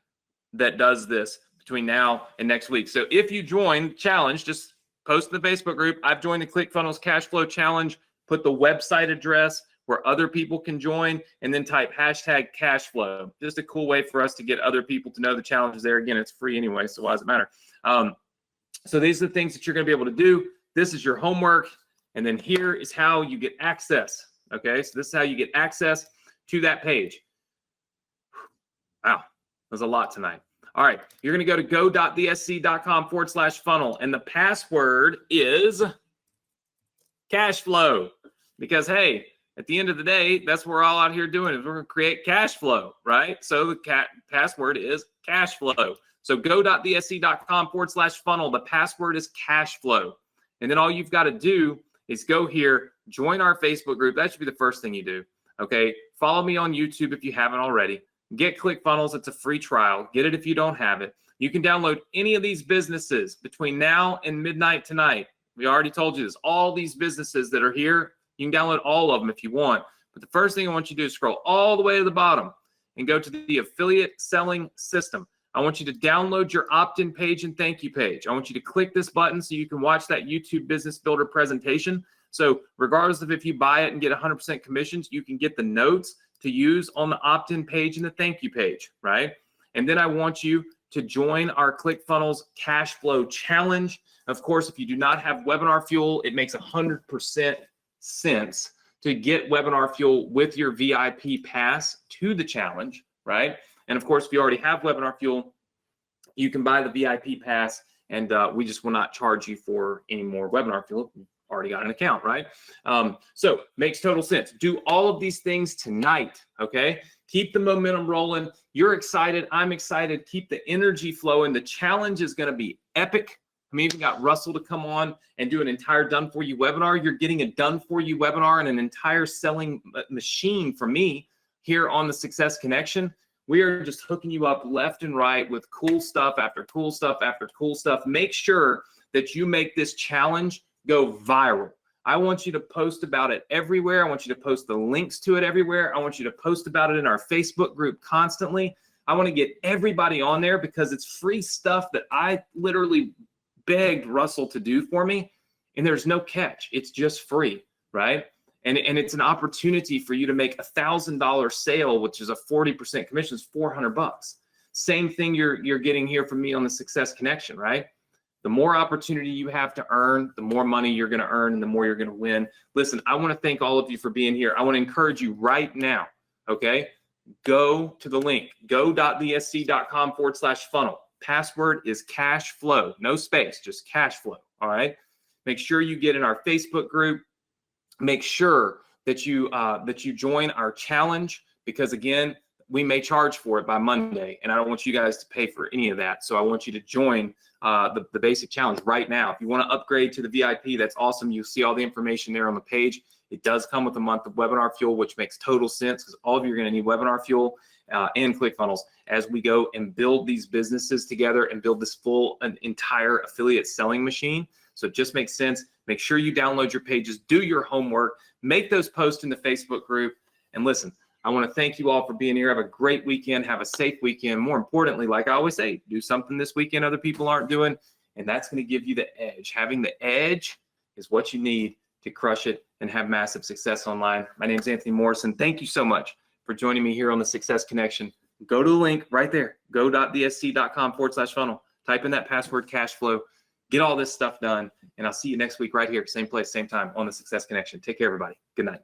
that does this between now and next week. So if you join the challenge, just post in the Facebook group, I've joined the ClickFunnels Cash Flow Challenge, put the website address where other people can join, and then type hashtag cash flow. Just a cool way for us to get other people to know the challenge is there. Again, it's free anyway, so why does it matter? So these are the things that you're going to be able to do. This is your homework, and then here is how you get access. Okay, so this is how you get access to that page. Wow, there's a lot tonight. All right, you're going to go to go.thesc.com/funnel, and the password is cash flow, because hey, at the end of the day, that's what we're all out here doing, is we're going to create cash flow, right? So the password is cash flow. So go.thesc.com/funnel. The password is cash flow. And then all you've got to do is go here, join our Facebook group. That should be the first thing you do. Okay. Follow me on YouTube if you haven't already. Get ClickFunnels. It's a free trial. Get it if you don't have it. You can download any of these businesses between now and midnight tonight. We already told you this. All these businesses that are here, you can download all of them if you want. But the first thing I want you to do is scroll all the way to the bottom and go to the affiliate selling system. I want you to download your opt-in page and thank you page. I want you to click this button so you can watch that YouTube Business Builder presentation. So regardless of if you buy it and get 100% commissions, you can get the notes to use on the opt-in page and the thank you page, right? And then I want you to join our ClickFunnels Cash Flow Challenge. Of course, if you do not have Webinar Fuel, it makes 100% sense to get Webinar Fuel with your VIP pass to the challenge, right? And of course, if you already have Webinar Fuel, you can buy the VIP pass, and we just will not charge you for any more Webinar Fuel. You've already got an account, right? So makes total sense. Do all of these things tonight, okay? Keep the momentum rolling. You're excited. I'm excited. Keep the energy flowing. The challenge is going to be epic. I mean, even got Russell to come on and do an entire done-for-you webinar. You're getting a done-for-you webinar and an entire selling machine from me here on the Success Connection. We are just hooking you up left and right with cool stuff after cool stuff after cool stuff. Make sure that you make this challenge go viral. I want you to post about it everywhere. I want you to post the links to it everywhere. I want you to post about it in our Facebook group constantly. I want to get everybody on there because it's free stuff that I literally begged Russell to do for me, and there's no catch. It's just free, right? And it's an opportunity for you to make $1,000 sale, which is a 40% commission, is $400. Same thing you're getting here from me on the Success Connection, right? The more opportunity you have to earn, the more money you're going to earn and the more you're going to win. Listen, I want to thank all of you for being here. I want to encourage you right now, okay? Go to the link, go.thesc.com/funnel. Password is cash flow, no space, just cash flow, all right? Make sure you get in our Facebook group. Make sure that you join our challenge because, again, we may charge for it by Monday, and I don't want you guys to pay for any of that. So I want you to join the basic challenge right now. If you want to upgrade to the VIP, that's awesome. You'll see all the information there on the page. It does come with a month of webinar fuel, which makes total sense because all of you are going to need webinar fuel and ClickFunnels as we go and build these businesses together and build this full and entire affiliate selling machine. So it just makes sense. Make sure you download your pages, do your homework, make those posts in the Facebook group, and listen, I want to thank you all for being here. Have a great weekend. Have a safe weekend. More importantly, like I always say, do something this weekend other people aren't doing, and that's going to give you the edge. Having the edge is what you need to crush it and have massive success online. My name is Anthony Morrison. Thank you so much for joining me here on the Success Connection. Go to the link right there, go.thesc.com/funnel. Type in that password, cash flow. Get all this stuff done, and I'll see you next week right here, same place, same time on the Success Connection. Take care, everybody. Good night.